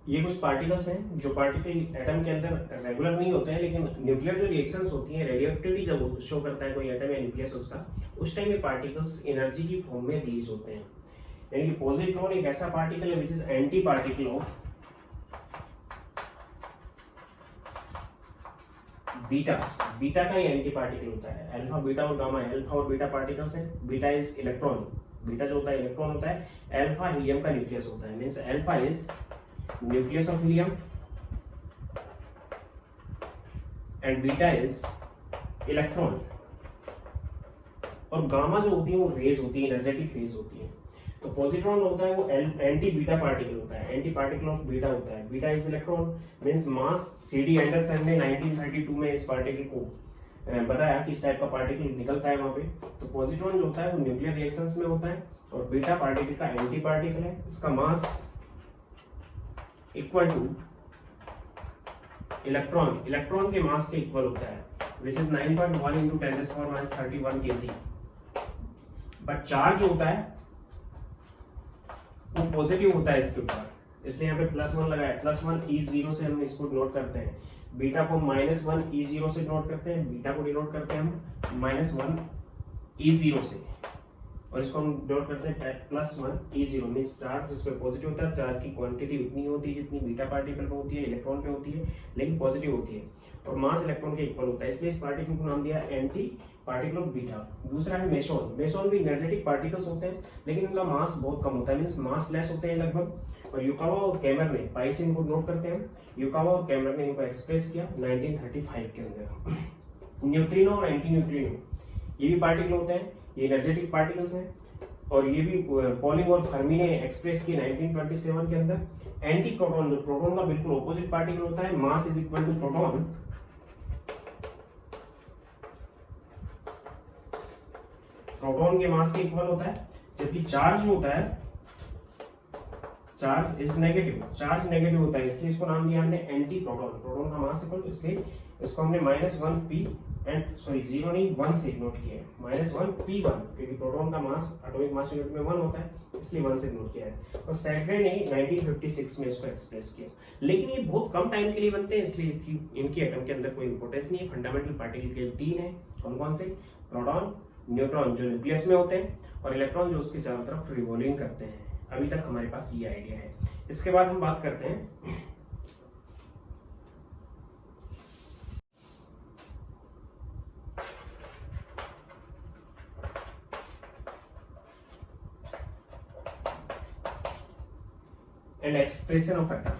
ये कुछ पार्टिकल्स हैं जो पार्टिकल एटम के अंदर रेगुलर नहीं होते हैं, लेकिन न्यूक्लियर जो रिएक्शंस होती हैं, रेडियोएक्टिविटी जब शो करता है कोई एटम या न्यूक्लियस उसका, उस टाइम ये पार्टिकल्स एनर्जी की फॉर्म में रिलीज होते हैं। यानी कि पॉजिट्रॉन एक ऐसा पार्टिकल है which is anti particle of beta. Beta का ही एंटी पार्टिकल होता है। अल्फा, बीटा और गामा, अल्फा और बीटा पार्टिकल्स हैं। बीटा इज इलेक्ट्रॉन, बीटा जो होता है इलेक्ट्रॉन होता है। अल्फा हीलियम का न्यूक्लियस होता है, means alpha is nucleus of helium and beta is electron. और गामा जो होती है वो रेज होती है, एनर्जेटिक रेज होती है। तो पॉजिट्रॉन होता है वो एंटी बीटा पार्टिकल होता है, एंटी पार्टिकल ऑफ बीटा होता है। Beta is electron, means mass. CD Anderson ने 1932 में इस पार्टिकल को बताया कि इस टाइप का पार्टिकल निकलता है वहां पे। तो पॉजिट्रॉन जो होता है वो न्यूक्लियर रिएक्शंस में होता है, और बीटा पार्टिकल का एंटी पार्टिकल है। इसका mass equal two electron, electron के मास के इक्वल होता है, which is 9.1 into 10⁻31 kg। But charge होता है वो पॉजिटिव होता है इसके ऊपर, इसलिए यहाँ पे +1 लगाया। +1 E0 से हम इसको नोट करते हैं। बीटा को -1 E0 से नोट करते हैं, बीटा को डिनोट करते हैं हम -1 E0 से, और इसको हम नोट करते हैं +1 E0, मींस चार्ज जिसमें पॉजिटिव होता है, चार्ज की क्वांटिटी उतनी होती है जितनी बीटा पार्टिकल पे होती है, इलेक्ट्रॉन पे होती है, लेकिन पॉजिटिव होती है, और मास इलेक्ट्रॉन के इक्वल होता है, इसलिए इस पार्टिकल को नाम दिया एंटी पार्टिकल ऑफ बीटा। दूसरा है मेसोन। मेसोन भी एनर्जेटिक पार्टिकल्स होते हैं, लेकिन उनका मास बहुत कम होता है, मींस मास लेस होते हैं लगभग। और युकावा और कैमर ने, पाई से इनको नोट करते हैं, युकावा और कैमर ने इनको एक्सप्रेस किया 1935 के अंदर। न्यूट्रिनो और एंटी न्यूट्रिनो ये भी पार्टिकल होते हैं, ये एनर्जेटिक पार्टिकल्स हैं, और ये भी पॉलिंग और फर्मी ने एक्सप्रेस किए 1927 के अंदर। एंटी प्रोटॉन, जो प्रोटॉन का बिल्कुल ऑपोजिट पार्टिकल होता है, mass is equal to proton, proton के मास के इक्वल होता है, जबकि चार्ज होता है, charge is negative, charge negative होता है, इसलिए इसको नाम दिया हमने एंटी प्रोटॉन। प्रोटॉन का मास इक्वल, इसलिए इसको हमने -1 p एंड सॉरी 0 नहीं 1 से नोट किया है, -1 p1, क्योंकि प्रोटॉन का मास एटॉमिक मास यूनिट में 1 होता है, इसलिए 1 से नोट किया है। और सैकरे ने 1956 में इसको एक्सप्रेस किया। लेकिन ये बहुत कम टाइम के लिए बनते हैं, इसलिए इनकी एटम के अंदर कोई इंपॉर्टेंस नहीं है। फंडामेंटल पार्टिकल के 3 है, कौन कौन से? प्रोटॉन, न्यूट्रॉन जो न्यूक्लियस में होते हैं, और इलेक्ट्रॉन जो उसके चारों तरफ रिवॉल्विंग करते हैं। अभी तक हमारे पास ये आइडिया है। इसके बाद हम बात करते हैं and expression of atom.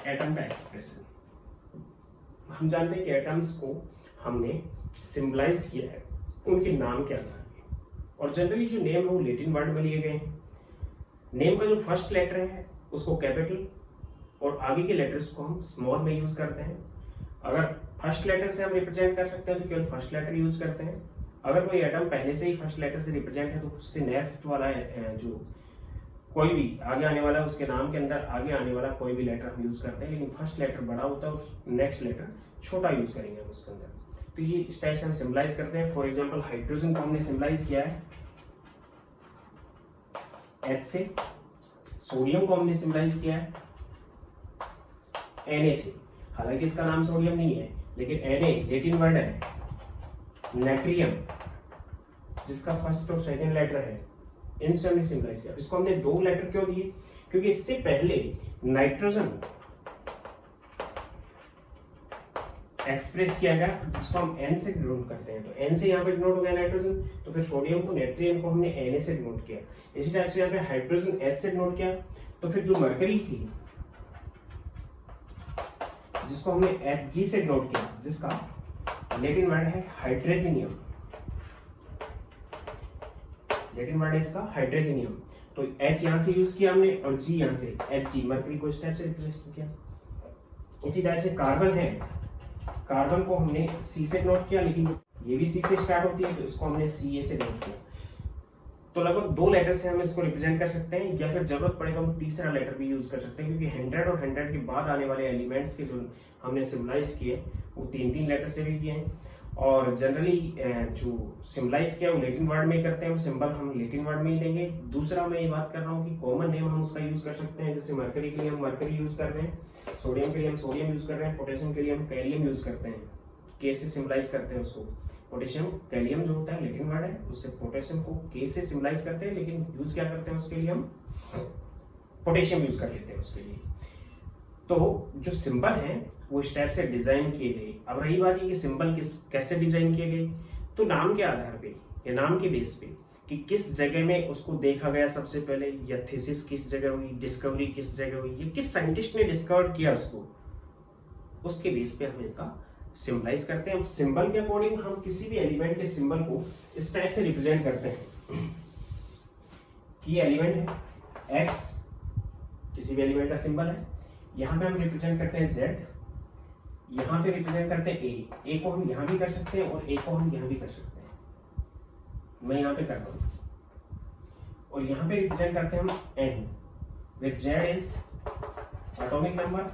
Atom का एक्सप्रेशन, हम जानते हैं कि एटम्स को हमने सिंबलाइज्ड किया है उनके नाम के आधार पे, और जनरली जो नेम है वो लैटिन वर्ड में लिए गए हैं। नेम का जो फर्स्ट लेटर है उसको कैपिटल, और आगे के लेटर्स को हम स्मॉल में यूज करते हैं। अगर फर्स्ट लेटर से हम रिप्रेजेंट कर सकते हैं तो केवल फर्स्ट लेटर यूज करते हैं। अगर कोई एटम पहले से ही फर्स्ट लेटर से रिप्रेजेंट है तो उससे नेक्स्ट वाला जो कोई भी आगे आने वाला उसके नाम के अंदर आगे आने वाला कोई भी लेटर हम यूज करते हैं, लेकिन फर्स्ट लेटर बड़ा होता है और नेक्स्ट लेटर छोटा यूज करेंगे हम उसके अंदर। तो ये इस टाइप से हम सिंबलाइज करते हैं। फॉर एग्जांपल हाइड्रोजन को हमने सिंबलाइज किया है H से, सोडियम को हमने सिंबलाइज किया है Na से। हालांकि इसका नाम सोडियम नहीं है, लेकिन Na लैटिन वर्ड है, नाइट्रियम जिसका फर्स्ट और सेकंड लेटर है, इनसे हमने सिंबलाइज किया। इसको हमने 2 लेटर क्यों दिए? क्योंकि इससे पहले नाइट्रोजन एक्सप्रेस किया गया जिसको हम N से डिनोट करते हैं, तो N से यहाँ पे डिनोट हो गया नाइट्रोजन, तो फिर सोडियम को, नाइट्रियम को हमने Na से डिनोट किया। इसी टाइप से यहाँ पे हाइड्रोजन H से डिनोट किया, तो फिर जो मरकरी थी जिसको हमने Hg से डिनोट किया, जिसका लैटिन वर्ड है हाइड्रोजनियम, लैटिन वर्ड है इसका हाइड्रोजनियम। तो H यहाँ से यूज किया हमने और G यहाँ से, Hg मरकरी को इस टाइप से रिप्रेजेंट किया। इसी टाइप से कार्बन है कार्बन को हमने सी से नोट किया, लेकिन ये भी सी से स्टार्ट होती है, तो इसको हमने सी ए से नोट किया। तो लगभग 2 लेटर से हम इसको रिप्रेजेंट कर सकते हैं, या फिर जरूरत पड़ेगा हम तीसरा लेटर भी यूज कर सकते हैं, क्योंकि 100 और 100 के बाद आने वाले एलिमेंट्स के जो हमने सिम्बलाइज किए वो 3-3 लेटर से भी किए हैं। और जनरली जो सिम्बलाइज किया वो लैटिन वर्ड में ही करते हैं, वो सिंबल हम लैटिन वर्ड में ही देंगे। दूसरा मैं ये बात कर रहा हूँ कि कॉमन नेम हम उसका यूज कर सकते हैं, जैसे मरकरी के लिए हम मरकरी यूज कर रहे हैं, सोडियम के लिए हम सोडियम यूज कर रहे हैं, पोटेशियम के लिए हम कैलियम यूज करते हैं, के से सिम्बलाइज करते हैं उसको। पोटेशियम कैलियम जो होता है लैटिन वर्ड है, उससे पोटेशियम को के से सिम्बलाइज करते हैं, लेकिन यूज क्या करते हैं उसके लिए हम पोटेशियम यूज कर लेते हैं उसके लिए। तो जो सिंबल है वो इस टाइप से डिजाइन किए गए। अब रही बात ये कि सिंबल कैसे डिजाइन किए गए, तो नाम के आधार पे या नाम के बेस पे कि किस जगह में उसको देखा गया सबसे पहले, या थीसिस किस जगह हुई, डिस्कवरी किस जगह हुई, या किस साइंटिस्ट ने डिस्कवर किया उसको, उसके बेस पे हम इसका सिंबलाइज करते हैं। सिंबल के अकॉर्डिंग हम किसी भी एलिमेंट के सिंबल को इस टाइप से रिप्रेजेंट करते हैं कि एलिमेंट है एक्स, किसी भी एलिमेंट का सिंबल है, यहाँ पे हम रिप्रेजेंट करते हैं जेड, यहाँ पे रिप्रेजेंट करते हैं ए को हम यहाँ भी कर सकते हैं और ए को हम यहाँ भी कर सकते हैं, मैं यहाँ पे कर रहा हूँ। और यहाँ पे रिप्रेजेंट करते हैं हम N, where Z is atomic number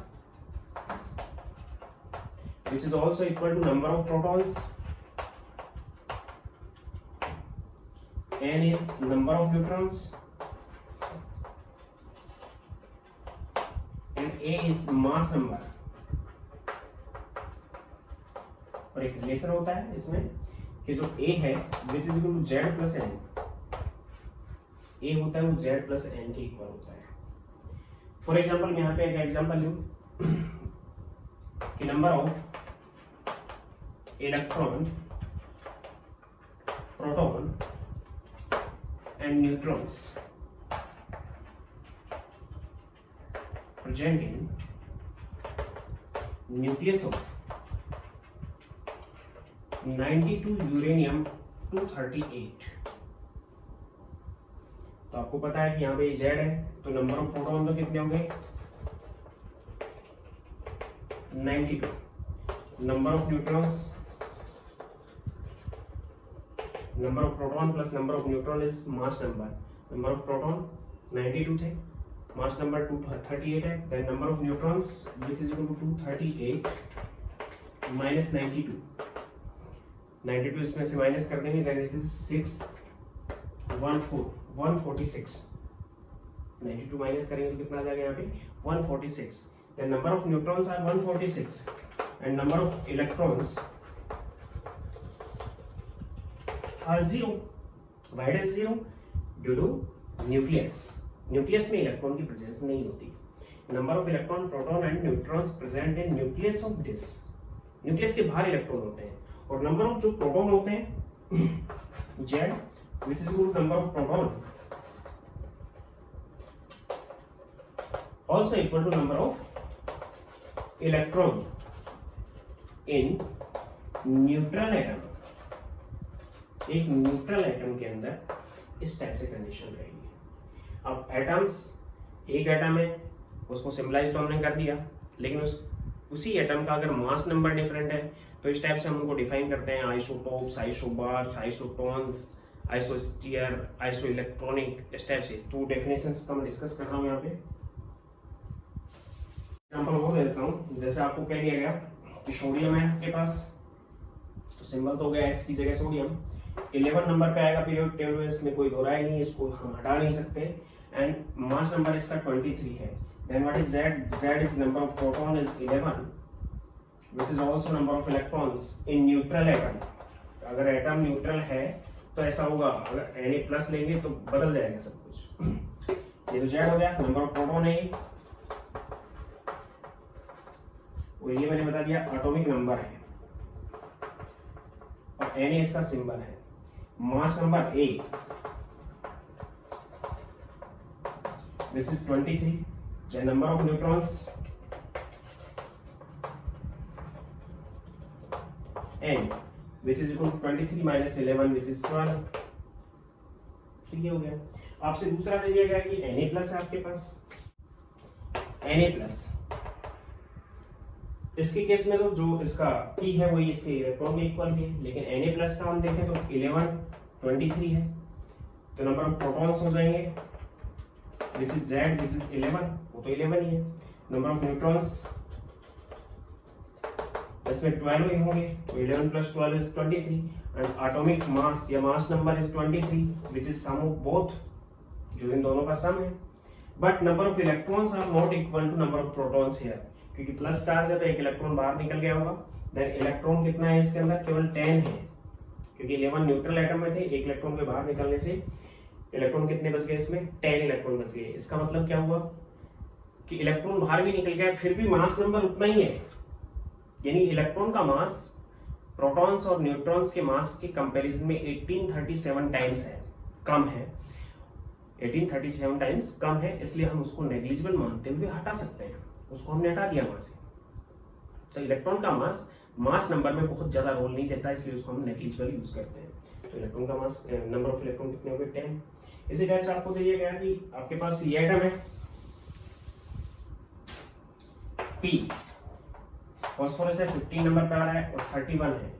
which is also equal to number of protons, N is number of neutrons, and A is mass number। और एक रिलेशन होता है इसमें कि जो A है which is equal to Z plus N, A होता है वो Z plus N के इक्वल होता है। फॉर एग्जाम्पल यहाँ पे एक एग्जाम्पल लूं कि number of electron, proton and neutrons present in nucleus of 92 uranium 238। तो आपको पता है कि यहाँ पे Z है, तो नंबर ऑफ प्रोटॉन तो कितने होंगे 92, number of neutrons, number of proton plus number of neutron is mass number, number of proton 92 थे, मास नंबर 238 है, then number of neutrons which is equal to 238 minus 92, 92 इसमें से minus कर देंगे, then it is 146, 92 minus करेंगे तो कितना आ जाएगा यहाँ पे 146। Then number of neutrons are 146 and number of electrons are 0। Why it is 0? Due to nucleus, nucleus में इलेक्ट्रॉन की प्रेजेंस नहीं होती। Number of electron, proton and neutrons present in nucleus of this, nucleus के बाहर electron होते हैं। और number of जो प्रोटॉन होते हैं Z which is equal to number of proton also equal to number of electron in neutral atom। एक neutral atom के अंदर इस टाइप से कंडीशन रहेगी। अब एटम्स, एक एटम है उसको सिंबलाइज तो हमने कर दिया, लेकिन उसी एटम का अगर मास नंबर डिफरेंट है तो इस टाइप से हम उनको डिफाइन करते हैं, आइसोटोप्स, आइसोबार्स, आइसोटॉन्स, आइसोस्फीयर, आइसो इलेक्ट्रॉनिक, इस टाइप से। तो डेफिनेशंस का मैं डिस्कस कर रहा हूँ यहाँ पे। एग्जांपल वो देता हूँ, जैसे आपको कह दिया गया कि सोडियम है आपके पास, तो सिंबल तो हो गया एक्स की जगह सोडियम, 11 नंबर पे आएगा पीरियोडिक टेबल में, इसमें कोई दो राय नहीं है, इसको हम हटा नहीं सकते, एंड मास नंबर इसका 23 है। Then what is Z? Z is number of proton is 11 which is also number of electrons in neutral atom। अगर एटम न्यूट्रल है तो ऐसा होगा, अगर Na प्लस लेंगे तो बदल जाएगा सब कुछ। ये तो Z हो गया, नंबर ऑफ प्रोटॉन है ये, और ये मैंने बता दिया एटॉमिक नंबर है, और Na इसका सिंबल है। Mass number A which is 23, the number of neutrons N which is equal to 23 minus 11 which is 12। ठीक हो गया। आपसे दूसरा दे दिया गया कि Na प्लस है आपके पास, Na प्लस इसके केस में तो जो इसका P है वही इसके इलेक्ट्रॉन के इक्वल भी है, लेकिन Na+ का हम देखें तो 11 23 है, तो नंबर ऑफ प्रोटॉन्स हो जाएंगे which is Z which is 11, वो तो 11 ही है। नंबर ऑफ न्यूट्रॉन्स इसमें 12 ही होंगे, तो 11 + 12 is 23 एंड एटॉमिक मास या mass number is 23 which is sum of both, जो इन दोनों का सम है। But number of electrons are not equal to number of protons here, क्योंकि प्लस चार्ज है तो एक इलेक्ट्रॉन बाहर निकल गया होगा। देन इलेक्ट्रॉन कितना है इसके अंदर, केवल 10 है, क्योंकि 11 न्यूट्रल एटम में थे, एक इलेक्ट्रॉन के बाहर निकलने से इलेक्ट्रॉन कितने बच गए इसमें, 10 इलेक्ट्रॉन बच गए। इसका मतलब क्या हुआ कि इलेक्ट्रॉन बाहर भी निकल गया, फिर भी मास नंबर उतना ही है, यानी इलेक्ट्रॉन का मास प्रोटॉन्स और न्यूट्रॉन्स के मास के कंपैरिजन में 1837 टाइम्स है, कम है, 1837 टाइम्स कम है, इसलिए हम उसको नेग्लिजिबल मानते हुए हटा सकते हैं, उसको हमने हटा दिया वहां से। तो इलेक्ट्रॉन का मास नंबर में बहुत ज्यादा रोल नहीं देता, इसलिए उसको हम नेग्लिजिबल यूज करते हैं। तो इलेक्ट्रॉन का मास नंबर ऑफ इलेक्ट्रॉन कितने हो गए, 10। इसी टाइप से आपको दिया गया कि आपके पास ये एटम है P, फॉस्फोरस है 15 नंबर पे आ रहा है और 31 है,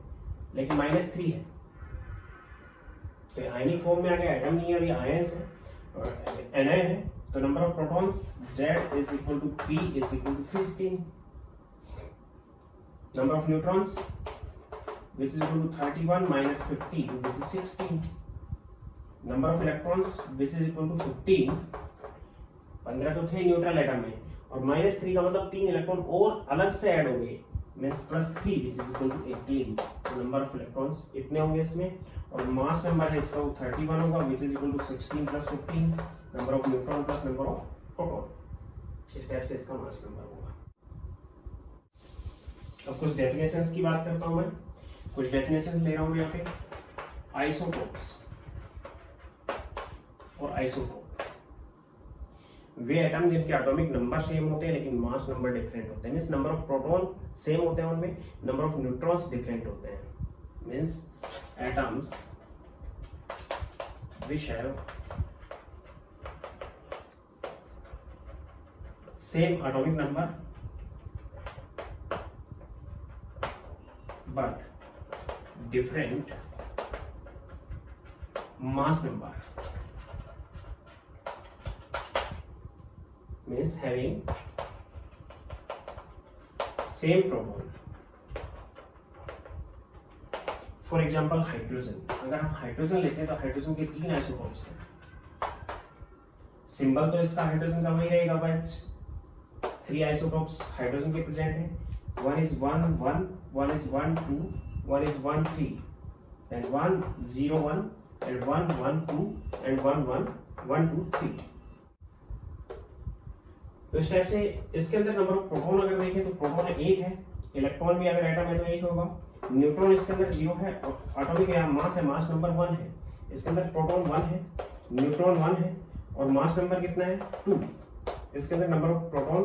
लेकिन -3 है, तो आयनिक फॉर्म में आ गया, एटम नहीं है, अभी आयंस है और एनायन है। तो number of protons Z is equal to P is equal to 15, number of neutrons which is equal to 31 minus 15 which is 16, number of electrons which is equal to 15, 15 तो थे neutral atom में, और -3 का मतलब 3 electron और अलग से add हो गए, means +3 which is equal to 18, तो नंबर ऑफ इलेक्ट्रॉन्स इतने होंगे इसमें, और मास नंबर है इसका वो 31 होगा which is equal to 16 + 15, number of neutron plus number of proton, इस टाइप से इसका मास नंबर होगा। अब कुछ डेफिनेशंस की बात करता हूं मैं, कुछ डेफिनेशन ले रहा हूं यहाँ पे। आइसोटोप्स और आइसोटोप वे एटम जिनके एटॉमिक नंबर सेम होते हैं लेकिन मास नंबर डिफरेंट होते हैं, means number of proton same होते हैं उनमें, नंबर ऑफ न्यूट्रॉन्स डिफरेंट होते हैं, means atoms which have same atomic number but different mass number, means having same proton. For example hydrogen, अगर हम हाइड्रोजन लेते हैं तो हाइड्रोजन के 3 आइसोटोप्स हैं, सिंबल तो इसका हाइड्रोजन का वही रहेगा H, 3 आइसोटोप्स हाइड्रोजन के प्रेजेंट हैं, 1 is 1 1, 1 is 1 2, 1 is 1 3, then 1 0 1 and 1 1 2 and 1 1 1 2 3। तो इस टाइप से इसके अंदर नंबर ऑफ प्रोटॉन अगर देखें तो प्रोटॉन 1 है, इलेक्ट्रॉन भी अगर एटम है तो 1 होगा, न्यूट्रॉन इसके अंदर 0 है और एटॉमिक मास है, मास नंबर 1 है, इसके अंदर प्रोटॉन 1 है, न्यूट्रॉन 1 है और मास नंबर कितना है 2, इसके अंदर नंबर ऑफ प्रोटॉन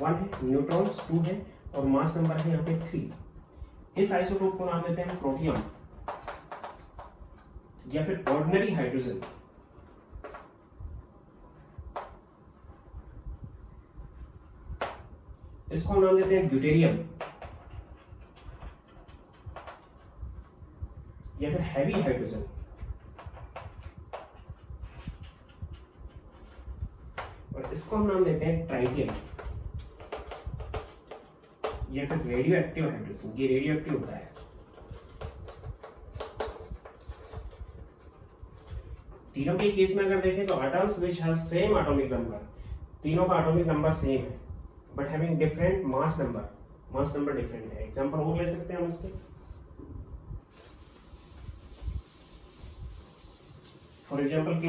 1 है, न्यूट्रॉन्स 2 है और मास नंबर है यहाँ पे 3। इस आइसोटोप को नाम देते हैं प्रोटियम या फिर ऑर्डिनरी हाइड्रोजन। इसको हम नाम देते हैं ड्यूटेरियम या फिर हैवी हाइड्रोजन। और इसको हम नाम देते हैं ट्राइटियम या फिर रेडियो एक्टिव हाइड्रोजन, ये रेडियो एक्टिव होता है। तीनों के केस में अगर देखें तो atoms which have same atomic number, तीनों का एटॉमिक नंबर सेम है but having different mass number different है। एग्जांपल और ले सकते हैं हम इसके, फॉर एग्जांपल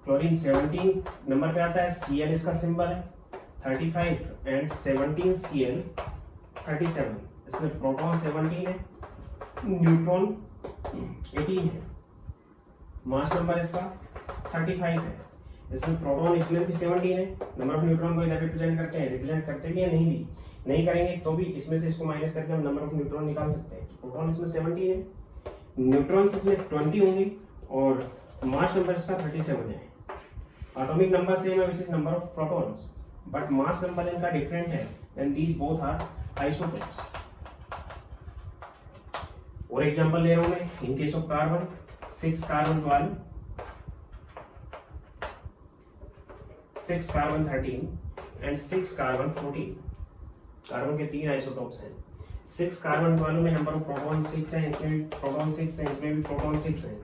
क्लोरीन 17 नंबर पे आता है, Cl इसका सिंबल है, 35 एंड 17 Cl 37, इसमें प्रोटॉन 17 है, न्यूट्रॉन 18 है, मास नंबर इसका 35 है, इसमें प्रोटॉन इसमें भी 17 है, नंबर ऑफ न्यूट्रॉन को इधर रिप्रेजेंट करते भी या नहीं करेंगे तो भी इसमें से इसको माइनस करके हम नंबर ऑफ न्यूट्रॉन निकाल सकते हैं। प्रोटॉन इसमें 17 है, न्यूट्रॉन्स इसमें 20 होंगे और मास नंबर इसका 37 है, एटॉमिक नंबर सेम है, which is number of protons. But mass number इनका डिफरेंट है, then these both are isotopes. और एग्जांपल ले रहा हूं मैं, in case of carbon 6 carbon 12, 6 carbon 13 and 6 carbon 14। Carbon के 3 आइसोटोप्स हैं। 6 कार्बन 12 में नंबर ऑफ प्रोटॉन 6 है, इसमें भी प्रोटॉन 6 है, इसमें भी प्रोटॉन 6 है,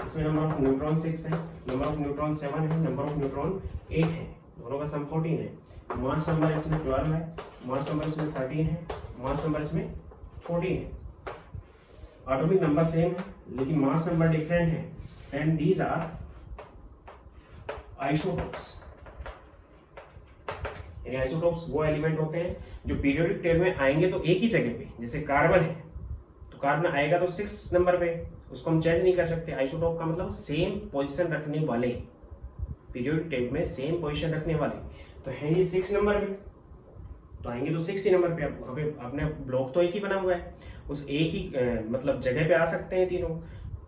इसमें नंबर ऑफ न्यूट्रॉन 6 है, नंबर ऑफ न्यूट्रॉन 7 है, नंबर ऑफ न्यूट्रॉन 8 है, दोनों का सम 14 है। मास नंबर इसमें 12 है, मास नंबर इसमें 13 है, मास नंबर इसमें 14 है। एटॉमिक नंबर सेम है लेकिन मास नंबर डिफरेंट है, एंड दीज आर आइसोटोप्स। यानी आइसोटोप्स वो एलिमेंट होते हैं जो पीरियोडिक टेबल में आएंगे तो एक ही जगह पे, जैसे कार्बन है तो कार्बन आएगा तो 6 नंबर पे, उसको हम चेंज नहीं कर सकते। आइसोटोप का मतलब सेम पोजीशन रखने वाले, पीरियोडिक टेबल में सेम पोजीशन रखने वाले। तो है ये 6 नंबर पे तो आएंगे तो 6 ही नंबर पे। अब वहां पे अपने ब्लॉक तो एक ही बना हुआ है, उस एक ही मतलब जगह पे आ सकते हैं तीनों,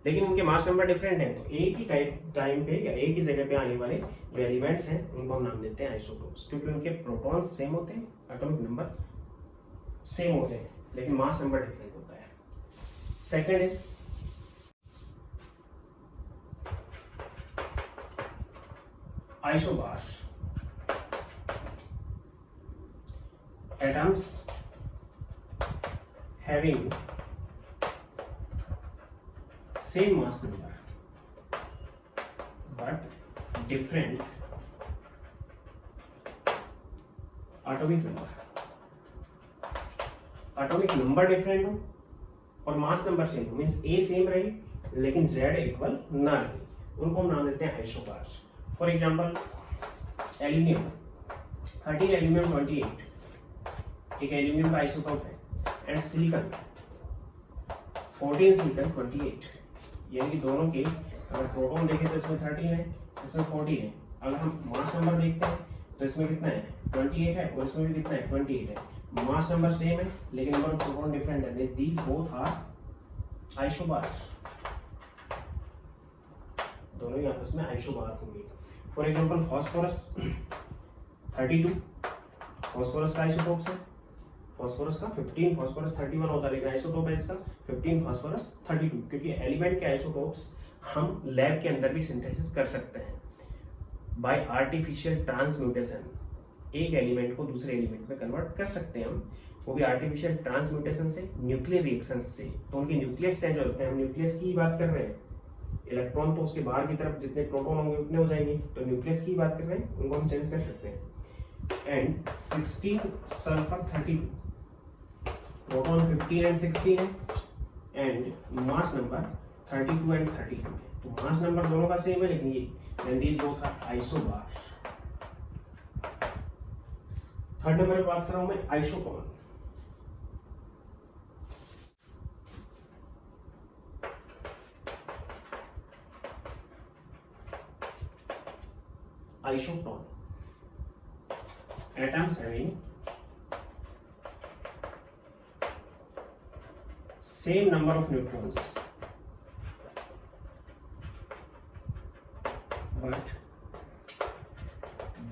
लेकिन उनके मास नंबर डिफरेंट है। तो एक ही टाइम पे या एक ही जगह पे आने वाले जो एलिमेंट्स हैं उनको हम नाम देते हैं आइसोटोप्स, क्योंकि उनके प्रोटॉन्स सेम होते हैं, एटॉमिक नंबर सेम होते हैं, लेकिन मास नंबर डिफरेंट होता है। Second is isobars. Atoms having same mass number but different atomic number। atomic number different हो और मास नंबर सेम हो, मीन्स A सेम रही लेकिन Z इक्वल ना रही, उनको हम नाम देते हैं isobars. For example aluminium 13 aluminium 28 एक एल्यूमिनियम का आइसोटोप है, एंड सिलिकॉन 14 सिलिकॉन 28, यानी कि दोनों के अगर प्रोटॉन देखें तो इसमें 13 है, इसमें 14 है। अगर हम मास नंबर देखते हैं तो इसमें कितना है 28 है और इसमें भी कितना है 28 है। मास नंबर सेम है लेकिन नंबर ऑफ प्रोटॉन डिफरेंट है, दीज बोथ आर आइसोबार्स। दोनों ही आपस में आइसोबार होंगे। फॉर एग्जांपल फास्फोरस 32 फास्फोरस का आइसोटोप्स है, फास्फोरस का 15, फास्फोरस 31 होता है, लेकिन आइसोटोप है इसका 15 फास्फोरस 32, क्योंकि एलिमेंट के आइसोटोप्स हम लैब के अंदर भी सिंथेसिस कर सकते हैं बाय आर्टिफिशियल ट्रांसम्यूटेशन। एक एलिमेंट को दूसरे एलिमेंट में कन्वर्ट कर सकते हैं हम, वो भी आर्टिफिशियल ट्रांसम्यूटेशन से, न्यूक्लियर रिएक्शन से। तो उनके न्यूक्लियस चेंज होते हैं, हम न्यूक्लियस की बात कर रहे हैं, इलेक्ट्रॉन तो उसके बाहर की तरफ जितने प्रोटॉन होंगे उतने हो जाएंगे, तो न्यूक्लियस की बात कर रहे हैं, उनको हम चेंज कर सकते हैं। एंड 16 सल्फर 32 प्रोटॉन 15 एंड 16 है, एंड मास नंबर 32 एंड 32 है। तो मास नंबर दोनों का सेम है लेकिन ये then these both are isobars। Third number पे बात कर रहा हूं मैं isotone. Isotone atoms having same number of neutrons but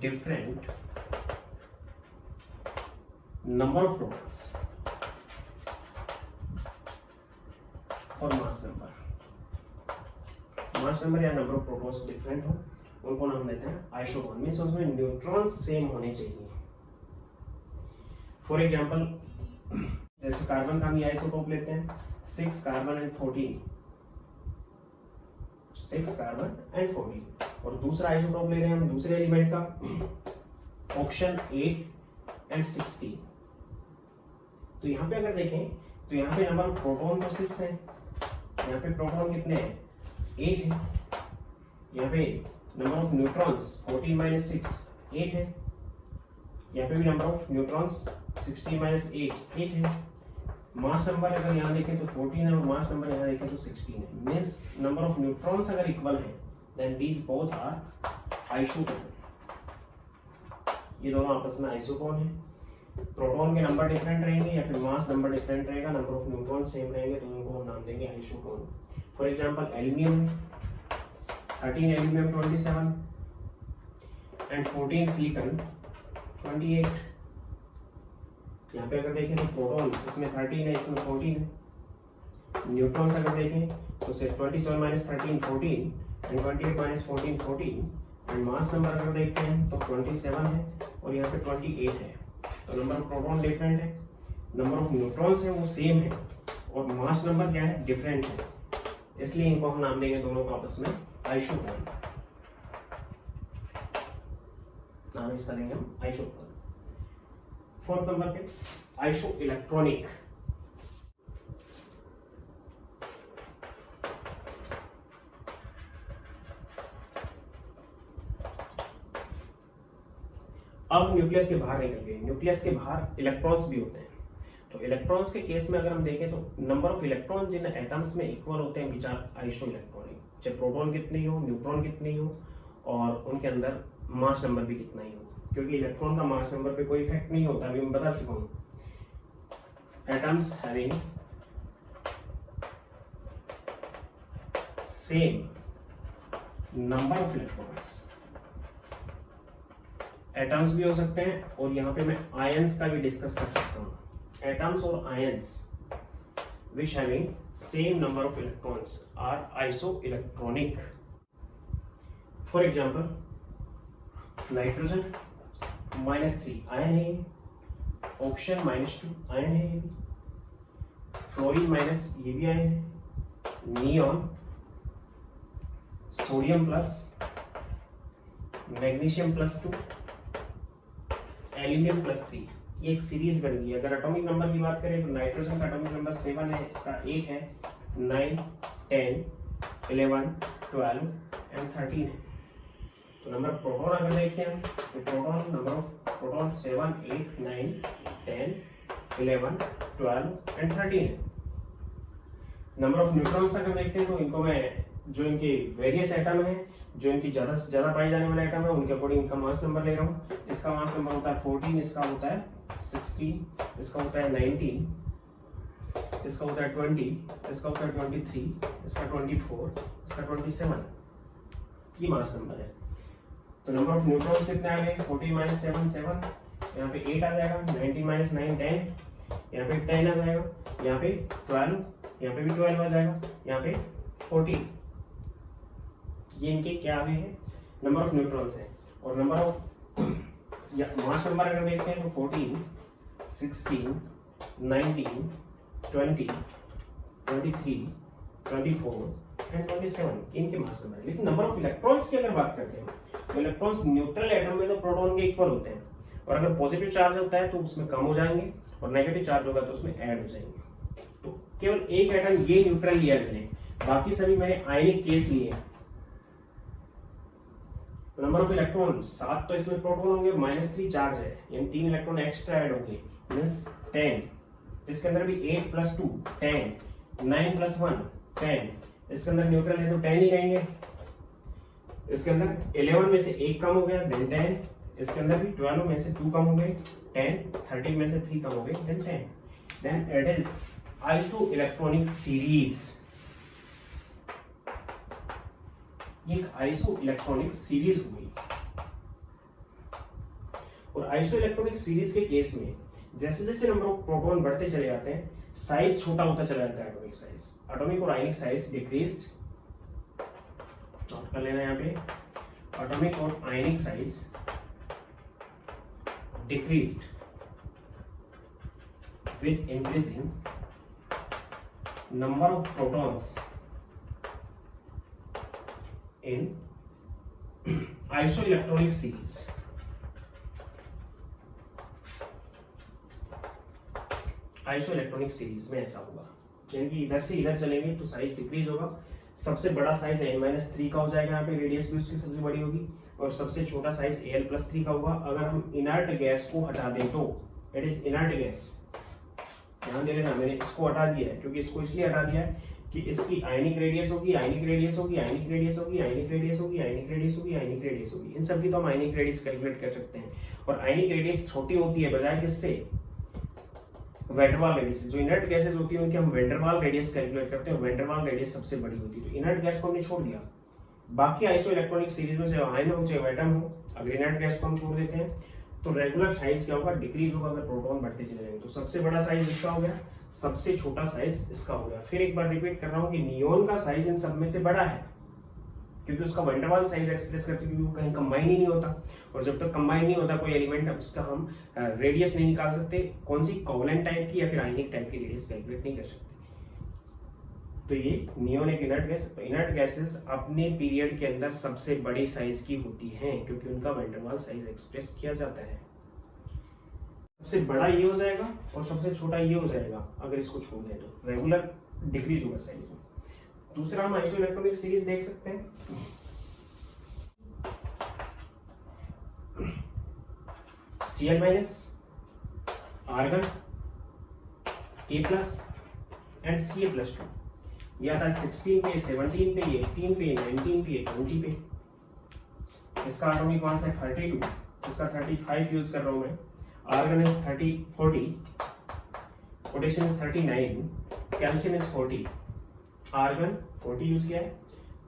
different number of protons और mass number या नंबर ऑफ प्रोटॉन्स डिफरेंट हो, उनको नाम देते हैं आइसोटोन। मीन्स उसमें न्यूट्रॉन्स सेम होने चाहिए। फॉर एग्जांपल जैसे कार्बन का हम ये आइसोटोप लेते हैं 6 कार्बन एंड 14, 6 कार्बन एंड 14, और दूसरा आइसोटोप ले रहे हैं हम दूसरे एलिमेंट का ऑप्शन 8 एंड 16। तो यहाँ पे अगर देखें तो यहाँ पे नंबर ऑफ प्रोटॉन तो 6 है, यहाँ पे प्रोटॉन कितने हैं 8 है, यहाँ पे नंबर ऑफ न्यूट्रॉन्स 14 माइनस 6 8 है, यहाँ पे भी नंबर ऑफ न्यूट्रॉन्स 16 माइनस 8 8 है। मास नंबर अगर यहाँ देखें तो 14 है और मास नंबर यहाँ देखें तो 16 है। मींस नंबर ऑफ न्यूट्रॉन्स अगर इक्वल है then these both are isotone. ये दोनों आपस में आइसोटोन है। प्रोटॉन के नंबर डिफरेंट रहेंगे या फिर मास नंबर डिफरेंट रहेगा, नंबर ऑफ न्यूट्रॉन सेम रहेंगे, तो उनको हम नाम देंगे isotone. For example aluminium 13 aluminium 27 and 14 silicon 28। यहाँ पे अगर देखें तो प्रोटॉन इसमें 13 है, इसमें 14 है। न्यूट्रॉन्स अगर देखें तो 27 minus 13 14 and 28 minus 14 14 and mass number अगर देखते हैं तो 27 है और यहाँ पे 28 है। तो नंबर ऑफ प्रोटॉन डिफरेंट है, नंबर ऑफ न्यूट्रॉन्स है वो सेम है और मास नंबर क्या है, डिफरेंट है, इसलिए इनको हम नाम देंगे दोनों को आपस में आइसोटोन। नाम इसका देंगे हम आइसोटोन। फोर्थ नंबर पे आइसो इलेक्ट्रॉनिक। अब न्यूक्लियस के बाहर निकल गए, न्यूक्लियस के बाहर इलेक्ट्रॉन्स भी होते हैं। तो इलेक्ट्रॉन्स के केस में अगर हम देखें तो नंबर ऑफ इलेक्ट्रॉन जिन एटम्स में इक्वल होते हैं विच आर आइसो इलेक्ट्रॉनिक, चाहे प्रोटॉन कितनी हो, न्यूट्रॉन कितनी हो और उनके अंदर मास नंबर भी कितना ही हो, क्योंकि इलेक्ट्रॉन का मास नंबर पे कोई इफेक्ट नहीं होता, अभी मैं बता चुका हूं। Atoms having same number of electrons, atoms भी हो सकते हैं और यहां पे मैं आयंस का भी डिस्कस कर सकता हूं। एटम्स और ions which having same number of electrons are isoelectronic. For example, nitrogen -3 ion है, ऑक्सीजन -2 आयन है, फ्लोरीन माइनस ये भी आयन है, neon, sodium plus, magnesium +2, aluminium +3, ये एक सीरीज बन गई है। अगर एटॉमिक नंबर की बात करें तो नाइट्रोजन का एटॉमिक नंबर 7 है, इसका 8 है, 9 10 11 12 एंड 13 है। तो नंबर ऑफ प्रोटॉन अगर देखते हैं तो proton number of proton 7 8 9 10 11 12 and 13 है। नंबर ऑफ न्यूट्रॉन्स अगर देखते हैं तो इनको मैं जो इनके वेरियस एटम है, जो इनकी ज्यादा से ज्यादा पाई जाने वाला एटम है उनके अकॉर्डिंग इनका मास नंबर ले रहा हूँ। इसका मास नंबर होता है 14, इसका होता है 16, इसका होता है 19, इसका होता है 20, इसका होता है 23, इसका 24, इसका 27, ये मास नंबर है। तो नंबर ऑफ न्यूट्रॉन्स कितने आ गए, 14 माइनस 7 7, यहाँ पे 8 आ जाएगा, 19 माइनस 9 10, यहाँ पे 10 आ जाएगा, यहाँ पे 12, यहाँ पे भी 12 आ जाएगा, यहाँ पे 14। ये इनके क्या आ गए हैं, नंबर ऑफ न्यूट्रॉन्स है। और नंबर ऑफ या मास नंबर अगर देखते हैं तो 14 16 19 20 23 24 एंड 27 इनके मास नंबर है। लेकिन नंबर ऑफ इलेक्ट्रॉन्स की अगर बात करते हैं तो इलेक्ट्रॉन्स न्यूट्रल एटम में तो प्रोटॉन के इक्वल होते हैं, और अगर पॉजिटिव चार्ज होता है तो उसमें कम हो जाएंगे और नेगेटिव चार्ज होगा तो उसमें ऐड हो जाएंगे। तो केवल एक एटम ये न्यूट्रल लिया मैंने, बाकी सभी मैंने आयनिक केस लिए हैं। नंबर ऑफ इलेक्ट्रॉन 7 तो इसमें प्रोटॉन होंगे, -3 चार्ज है, यानी 3 इलेक्ट्रॉन एक्स्ट्रा ऐड होंगे, मींस 10। इसके अंदर भी 8 + 2 10, 9 + 1 10, इसके अंदर न्यूट्रल है तो 10 ही रहेंगे। इसके अंदर 11 में से 1 कम हो गया देन 10, इसके अंदर भी 12 में से 2 कम हो गए 10, 13 में से 3 कम हो गए then 10। Then it is isoelectronic series. एक आइसो इलेक्ट्रॉनिक सीरीज हुई, और आइसो इलेक्ट्रॉनिक सीरीज के केस में जैसे जैसे नंबर ऑफ प्रोटॉन बढ़ते चले जाते हैं साइज छोटा होता चला जाता है। एटॉमिक साइज, एटॉमिक और आयनिक साइज डिक्रीज्ड, नोट कर लेना यहाँ पे, एटॉमिक और आयनिक size decreased with increasing number of protons in isoelectronic series. Isoelectronic series में ऐसा होगा, यानी कि इधर से इधर चलेंगे तो साइज डिक्रीज होगा। सबसे बड़ा साइज n-3 का हो जाएगा, यहाँ पे रेडियस भी उसकी सबसे बड़ी होगी, और सबसे छोटा साइज Al+3 का होगा। अगर हम इनर्ट गैस को हटा दें तो इट इज इनर्ट गैस, ध्यान दे लेना, मैंने इसको हटा दिया है क्योंकि इसको इसलिए हटा दिया है कि इसकी आयनिक रेडियस होगी, आयनिक रेडियस होगी, आयनिक रेडियस होगी, आयनिक रेडियस होगी, आयनिक रेडियस होगी, आयनिक रेडियस होगी, इन सब की तो हम आयनिक रेडियस कैलकुलेट कर सकते हैं। और आयनिक रेडियस छोटी होती है बजाय किससे, वैंडरवाल रेडियस। जो इनर्ट गैसेस होती है उनकी हम वैंडरवाल रेडियस कैलकुलेट करते हैं, वैंडरवाल रेडियस सबसे बड़ी होती है। तो इनर्ट गैस को हमने छोड़ दिया, बाकी आइसो इलेक्ट्रॉनिक सीरीज में चाहे आयन हो चाहे एटम हो, अगर इनर्ट गैस को हम छोड़ देते हैं तो रेगुलर साइज क्या होगा, डिक्रीज होगा अगर प्रोटॉन बढ़ते चले जाएंगे। तो सबसे बड़ा साइज इसका हो गया, सबसे छोटा साइज इसका हो गया। फिर एक बार रिपीट कर रहा हूं कि नियोन का साइज इन सब में से बड़ा है, क्योंकि उसका van der Waals size express करते हैं, क्योंकि वो कहीं कंबाइन ही नहीं होता, और जब तक कंबाइन नहीं होता कोई एलिमेंट, उसका हम रेडियस नहीं निकाल सकते, कौन सी कोवेलेंट टाइप की या फिर आयनिक टाइप की रेडियस कैलकुलेट नहीं कर सकते। तो ये नियोन एक इनर्ट गैस। तो इनर्ट गैसेस अपने पीरियड के अंदर सबसे बड़ी साइज की होती हैं, क्योंकि उनका van der Waals size express किया जाता है। सबसे बड़ा ये हो जाएगा और सबसे छोटा ये हो जाएगा अगर इसको छोड़ दें तो, रेगुलर डिक्रीज होगा साइज में। दूसरा हम आइसोइलेक्ट्रॉनिक सीरीज देख सकते हैं। Cl- argon K+ and Ca+2। ये आता है 16 पे, 17 पे, 18 पे, 19 पे, 20 पे। इसका एटॉमिक मास है 32, इसका 35 यूज कर रहा हूं मैं। Argon is 40, potassium is 39, calcium is 40। Argon 40 use किया है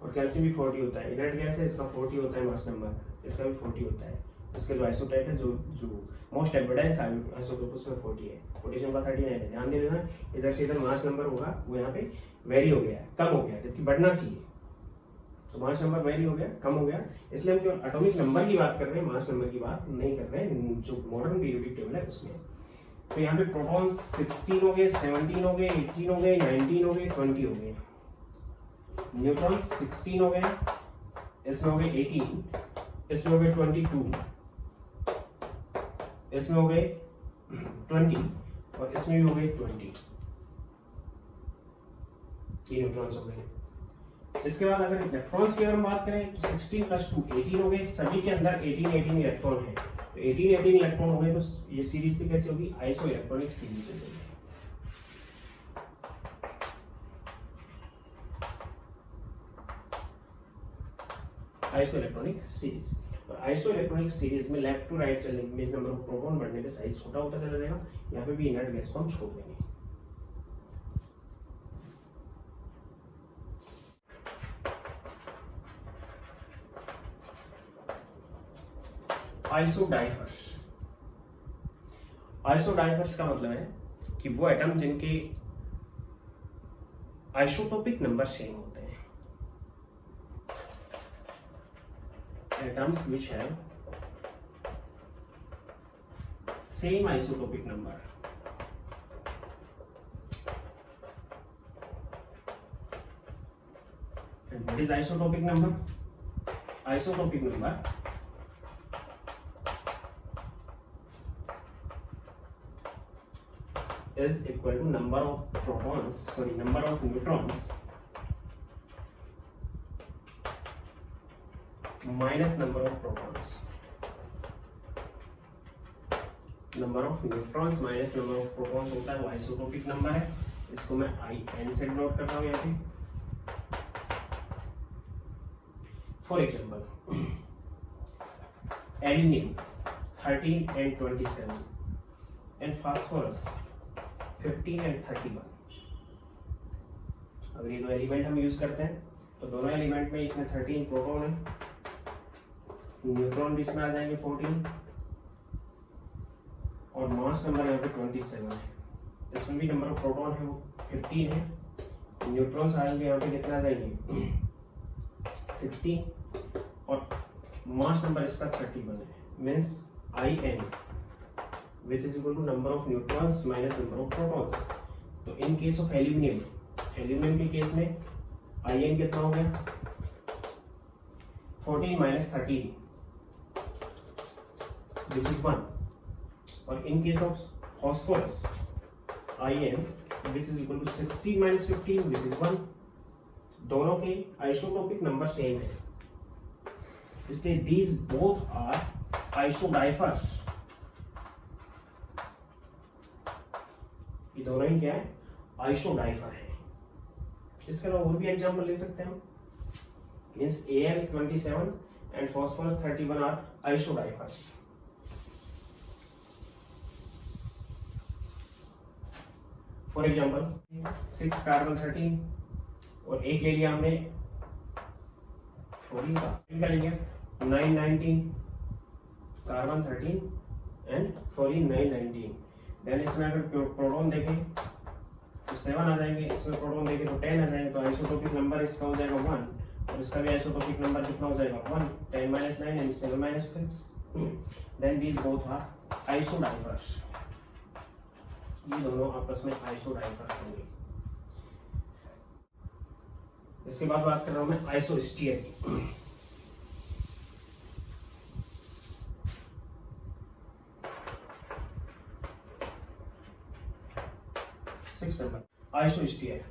और कैल्शियम भी 40 होता है। इनर्ट गैस है, इसका 40 होता है मास नंबर, इसका भी 40 होता है। इसके जो आइसोटाइप है, जो मोस्ट एडवर्टाइज आइसोटोप, उसमें 40 है, पोटेशियम का 39 है। ध्यान दे देना, इधर से इधर मास नंबर होगा वो यहाँ पे वेरी हो गया है, कम हो गया, जबकि बढ़ना चाहिए। तो मास नंबर वेरी हो गया, कम हो गया, इसलिए हम केवल एटॉमिक नंबर की बात कर रहे हैं, मास नंबर की बात नहीं कर रहे हैं जो मॉडर्न पीरियोडिक टेबल है उसमें। तो यहाँ पे प्रोटॉन्स 16 हो गए, 17 हो गए, 18 हो गए, 19 हो गए, 20 हो गए। न्यूट्रॉन्स 16 हो गए, इसमें हो गए 18, इसमें हो गए 22, इसमें हो गए 20 और इसमें भी हो गए 20। ये न्यूट्रॉन्स हो गए। इसके बाद अगर इलेक्ट्रॉन्स की अगर हम बात करें तो 16 + 2 18 हो गए, सभी के अंदर 18 इलेक्ट्रॉन है। तो 18 इलेक्ट्रॉन हो गए, तो ये सीरीज भी कैसे होगी, आइसो इलेक्ट्रॉनिक सीरीज हो गई। Iso electronic series. और आइसो इलेक्ट्रॉनिक सीरीज में लेफ्ट टू राइट चलेंगे, मींस नंबर ऑफ प्रोटॉन बढ़ने पे साइज छोटा होता चला जाएगा। यहाँ पे भी इनर्ट गैस को हम छोड़ देंगे। आइसोडाइफर्स। आइसोडाइफर्स का मतलब है कि वो एटम जिनके आइसोटोपिक नंबर सेम होते हैं। Atoms which have same isotopic number. And what is isotopic number? Isotopic number is equal to number of neutrons minus number of protons. Number of neutrons minus number of protons होता है, वो isotopic number है। इसको मैं IN से note कर रहा हूं यहाँ पे। For example aluminium 13 and 27 and phosphorus 15 and 31। अगर ये दो एलिमेंट हम यूज करते हैं तो दोनों एलिमेंट में इसमें 13 प्रोटॉन है, न्यूट्रॉन भी इसमें आ जाएंगे 14 और मास नंबर यहाँ पे 27 है। इसमें भी नंबर ऑफ प्रोटॉन है वो 15 है, न्यूट्रॉन्स आएंगे यहाँ पे कितना आ जाएंगे 16 और मास नंबर इसका 31 है। Means IN which is equal to number of neutrons minus number of protons। तो इन केस ऑफ एल्यूमिनियम के केस में IN कितना हो गया 14 minus 13 which is 1। और इन case of phosphorus IN which is equal to 16 minus 15 which is 1। दोनों के isotopic number same है, इसलिए these both are आइसोडाइफर्स। ये दोनों ही क्या है आइसोडाइफर है। इसके अलावा और भी एग्जाम्पल ले सकते हैं हम। Means Al27 and phosphorus 31 are isodiaphers. For example 6 carbon 13 और एक ले लिया हमने 14 का ले लिया 9 19 कार्बन 13 एंड फ्लोरीन 919। देन इसमें अगर प्रोटॉन देखें तो 7 आ जाएंगे, इसमें प्रोटॉन देखें तो 10 आ जाएंगे, तो आइसोटोपिक नंबर इसका हो जाएगा 1 और इसका भी आइसोटोपिक नंबर कितना हो जाएगा 1, 10 - 9 and 7 - 6। Then these both are isodiaphers, ये दोनों आपस में आइसोडाइवर्स होंगे। इसके बाद बात कर रहा हूं मैं आइसोस्टीयर की। 6 नंबर आइसोस्टीयर।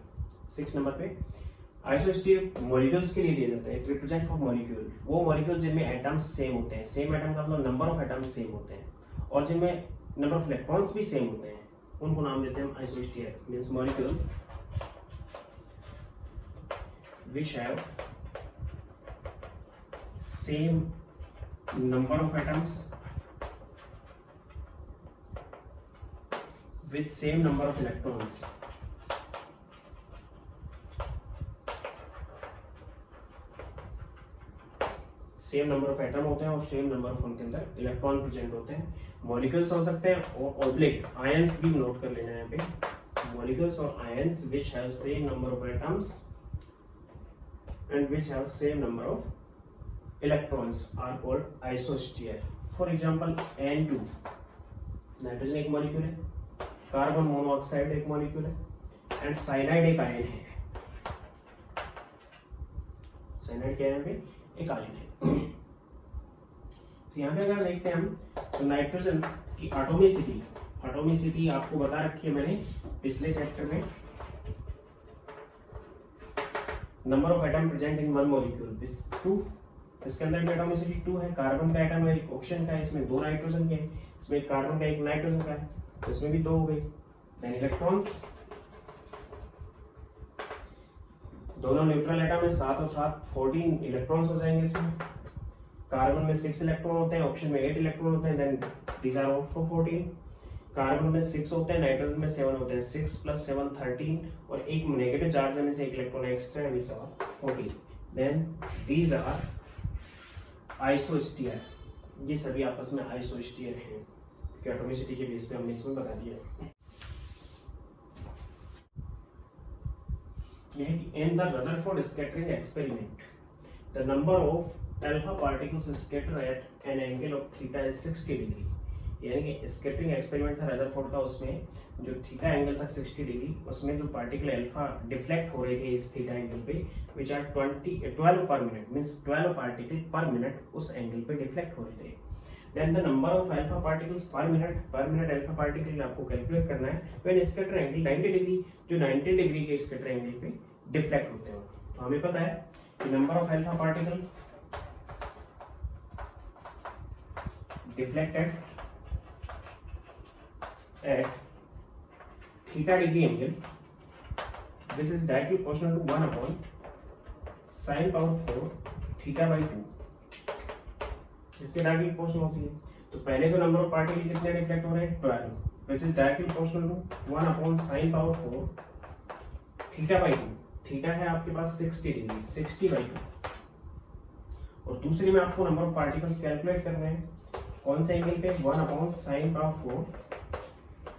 6 नंबर पे आइसोस्टीयर मॉलिक्यूल्स के लिए दिए जाते हैं। इट रिप्रेजेंट फॉर मॉलिक्यूल, वो मॉलिक्यूल जिनमें एटम्स सेम होते हैं, सेम एटम का मतलब नंबर ऑफ एटम्स सेम होते हैं, और जिनमें नंबर ऑफ इलेक्ट्रॉन्स भी सेम होते हैं, उनको नाम देते हैं हम isosteres. Means molecule which have same number of atoms with same number of electrons। Same number of atom होते हैं और सेम नंबर ऑफ उनके अंदर इलेक्ट्रॉन प्रेजेंट होते हैं। मॉलिक्यूल्स हो सकते हैं और ऑब्लिक आयंस भी नोट कर लेना है यहाँ पे। मॉलिक्यूल्स और ions which have same number of atoms and which have same number of electrons are called isosphere। For example N2 nitrogen एक मॉलिक्यूल है, कार्बन मोनोऑक्साइड एक मॉलिक्यूल है, एंड साइनाइड एक आयन है। साइनाइड क्या है? एक आयन है। तो यहाँ पे अगर देखते हैं हम तो नाइट्रोजन की एटॉमिसिटी आपको बता रखी है मैंने पिछले चैप्टर में। Number of atom present in one molecule is 2। इसके अंदर में एटॉमिसिटी 2 है। कार्बन का एटम है, एक ऑक्सीजन का है, इसमें 2 नाइट्रोजन के हैं, इसमें एक कार्बन का एक नाइट्रोजन का है, तो इसमें भी 2 हो गई। देन इलेक्ट्रॉन्स, दोनों न्यूट्रल एटम है, 7 और 7 14 इलेक्ट्रॉन्स हो जाएंगे इसमें। कार्बन में 6 इलेक्ट्रॉन होते हैं, ऑक्सीजन में 8 इलेक्ट्रॉन होते हैं। Then these are also 14। Carbon में 6 होते हैं, नाइट्रोजन में 7 होते हैं। 6 + 7 13, और एक नेगेटिव चार्ज में से एक इलेक्ट्रॉन एक्स्ट्रा है, which are 14। Then these are isosteres. ये सभी आपस में आइसोस्टीयर हैं, एटॉमिसिटी के बेस पे हमने इसमें बता दिया। यह है कि in the Rutherford scattering experiment the number of alpha particles scatter at an angle of theta is 60 degree. यानी कि स्कैटरिंग एक्सपेरिमेंट था रदरफोर्ड का, उसमें जो थीटा एंगल था 60 डिग्री, उसमें जो पार्टिकल अल्फा डिफ्लेक्ट हो रहे थे इस थीटा एंगल पे, विच are 12 per minute, means 12 particle per minute उस एंगल पे डिफ्लेक्ट हो रहे थे। Then the number of alpha particles per minute alpha particle आपको कैलकुलेट करना है व्हेन स्कैटर एंगल 90 डिग्री, जो 90 डिग्री के स्कैटर एंगल पे डिफ्लेक्ट होते हैं। तो हमें पता है कि number of alpha particle deflected at theta degree angle, which is directly proportional to 1 upon sin power 4 theta by 2। इसके डायरेक्टली प्रोपोर्शनल होती है। तो पहले तो नंबर ऑफ पार्टिकल कितने डिफ्लेक्ट हो रहे हैं? 12, which is directly proportional to 1 upon sin power 4 theta by 2। Theta है आपके पास 60 डिग्री, 60 by 2। और दूसरी में आपको नंबर ऑफ पार्टिकल्स कैलकुलेट करने हैं, कौन से एंगल पे? 1 upon sin power 4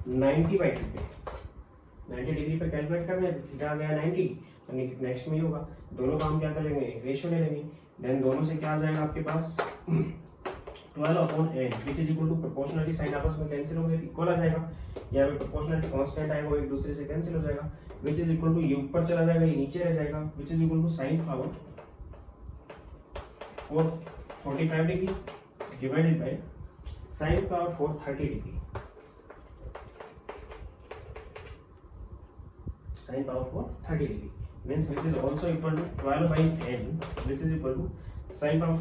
90 by 2 पे, 90 डिग्री पे कैलकुलेट करना है। तो थीटा आ गया 90, तो नेक्स्ट में ही होगा। दोनों का हम क्या करेंगे? रेशियो ले लेंगे। देन दोनों से क्या आ जाएगा आपके पास? 12 upon n, which is equal to proportionality sine आपस में कैंसिल हो गए, इक्वल आ जाएगा। यहाँ पे प्रोपोर्शनलिटी कांस्टेंट आएगा, वो एक दूसरे से कैंसिल हो जाएगा। विच इज इक्वल टू, ये ऊपर चला जाएगा, ये नीचे रह जाएगा। Which is equal to sine power 45 degree divided by sine power 430 degree. sin power 430 degree means which is also equal to 12 by n, which is equal to sin power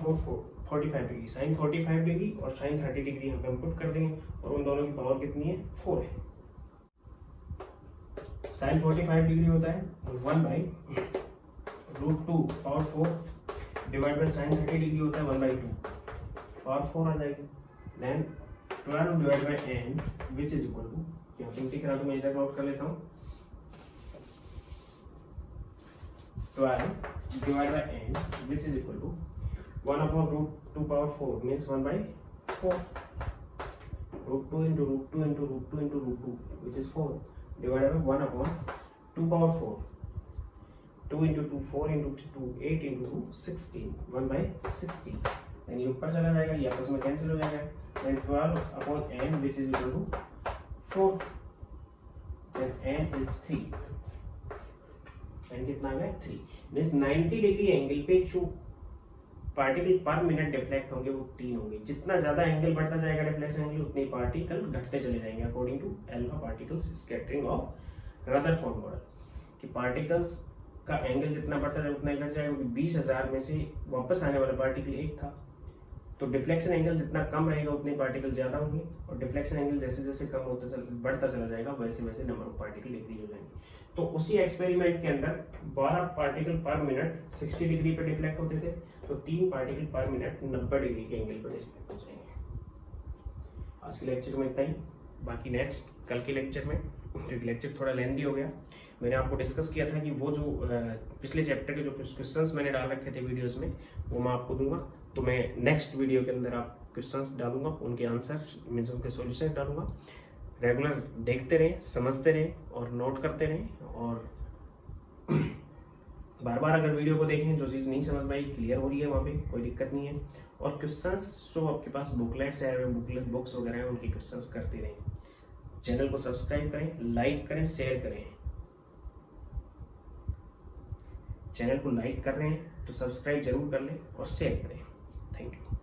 45 degree। sin 45 degree और sin 30 degree हम put कर देंगे, और उन दोनों की power कितनी है? 4 है। sin 45 डिग्री होता है 1 by √2 power 4 divide by sin 30 degree होता है 1 by 2 पावर 4 आ जाएगी। Then 12 divide by n, which is equal to, यहाँ पे दिख रहा तो मैं इधर नोट कर लेता हूँ, 12 divided by n, which is equal to 1 upon √2 power 4 means 1 by 4। Root 2 into root 2 into root 2 into root 2 which is 4 divided by 1 upon 2 power 4 2 into 2 4 into 2 8 into 2 16 1 by 16 यानी ये ऊपर चला जाएगा, ये आपस में कैंसिल हो जाएगा, then 12 upon n which is equal to 4 then n is 3 n कितना आ गया 3 मींस 90 डिग्री एंगल पे जो पार्टिकल पर मिनट डिफ्लेक्ट होंगे वो 3 होंगे। जितना ज्यादा एंगल बढ़ता जाएगा डिफ्लेक्शन एंगल उतने पार्टिकल घटते चले जाएंगे according to alpha particles scattering of Rutherford model कि पार्टिकल्स का एंगल जितना बढ़ता जाएगा उतना ही घट जाएगा, क्योंकि 20,000 में से वापस आने वाला पार्टिकल एक था, तो डिफ्लेक्शन एंगल जितना कम रहेगा उतने पार्टिकल ज्यादा होंगे, और डिफ्लेक्शन एंगल जैसे जैसे कम होता बढ़ता चला जाएगा वैसे वैसे नंबर ऑफ पार्टिकल डिक्रीज हो जाएंगे। तो उसी एक्सपेरिमेंट के अंदर 12 पार्टिकल पर मिनट 60 डिग्री पे डिफ्लेक्ट होते थे, तो 3 पार्टिकल पर मिनट 90 डिग्री के एंगल पर डिफ्लेक्ट हो जाएंगे। आज के लेक्चर में इतना ही, बाकी नेक्स्ट कल के लेक्चर में, क्योंकि लेक्चर थोड़ा लेंथी हो गया, मैंने आपको डिस्कस किया था कि वो जो पिछले चैप्टर के जो क्वेश्चंस मैंने डाल रखे थे वीडियोस में वो मैं आपको दूंगा, तो मैं नेक्स्ट वीडियो के अंदर आप क्वेश्चंस डालूंगा, उनके आंसर मीन्स उनके सॉल्यूशन डालूंगा। रेगुलर देखते रहें, समझते रहें और नोट करते रहें, और बार बार अगर वीडियो को देखें जो चीज़ नहीं समझ में आई क्लियर हो रही है वहाँ पे कोई दिक्कत नहीं है, और क्वेश्चंस जो आपके पास बुकलेट्स है बुकलेट बुक्स वगैरह हैं उनकी क्वेश्चंस करते रहें। चैनल को सब्सक्राइब करें, लाइक करें, शेयर करें। चैनल को लाइक कर रहे हैं तो सब्सक्राइब जरूर कर लें और शेयर करें। Thank you.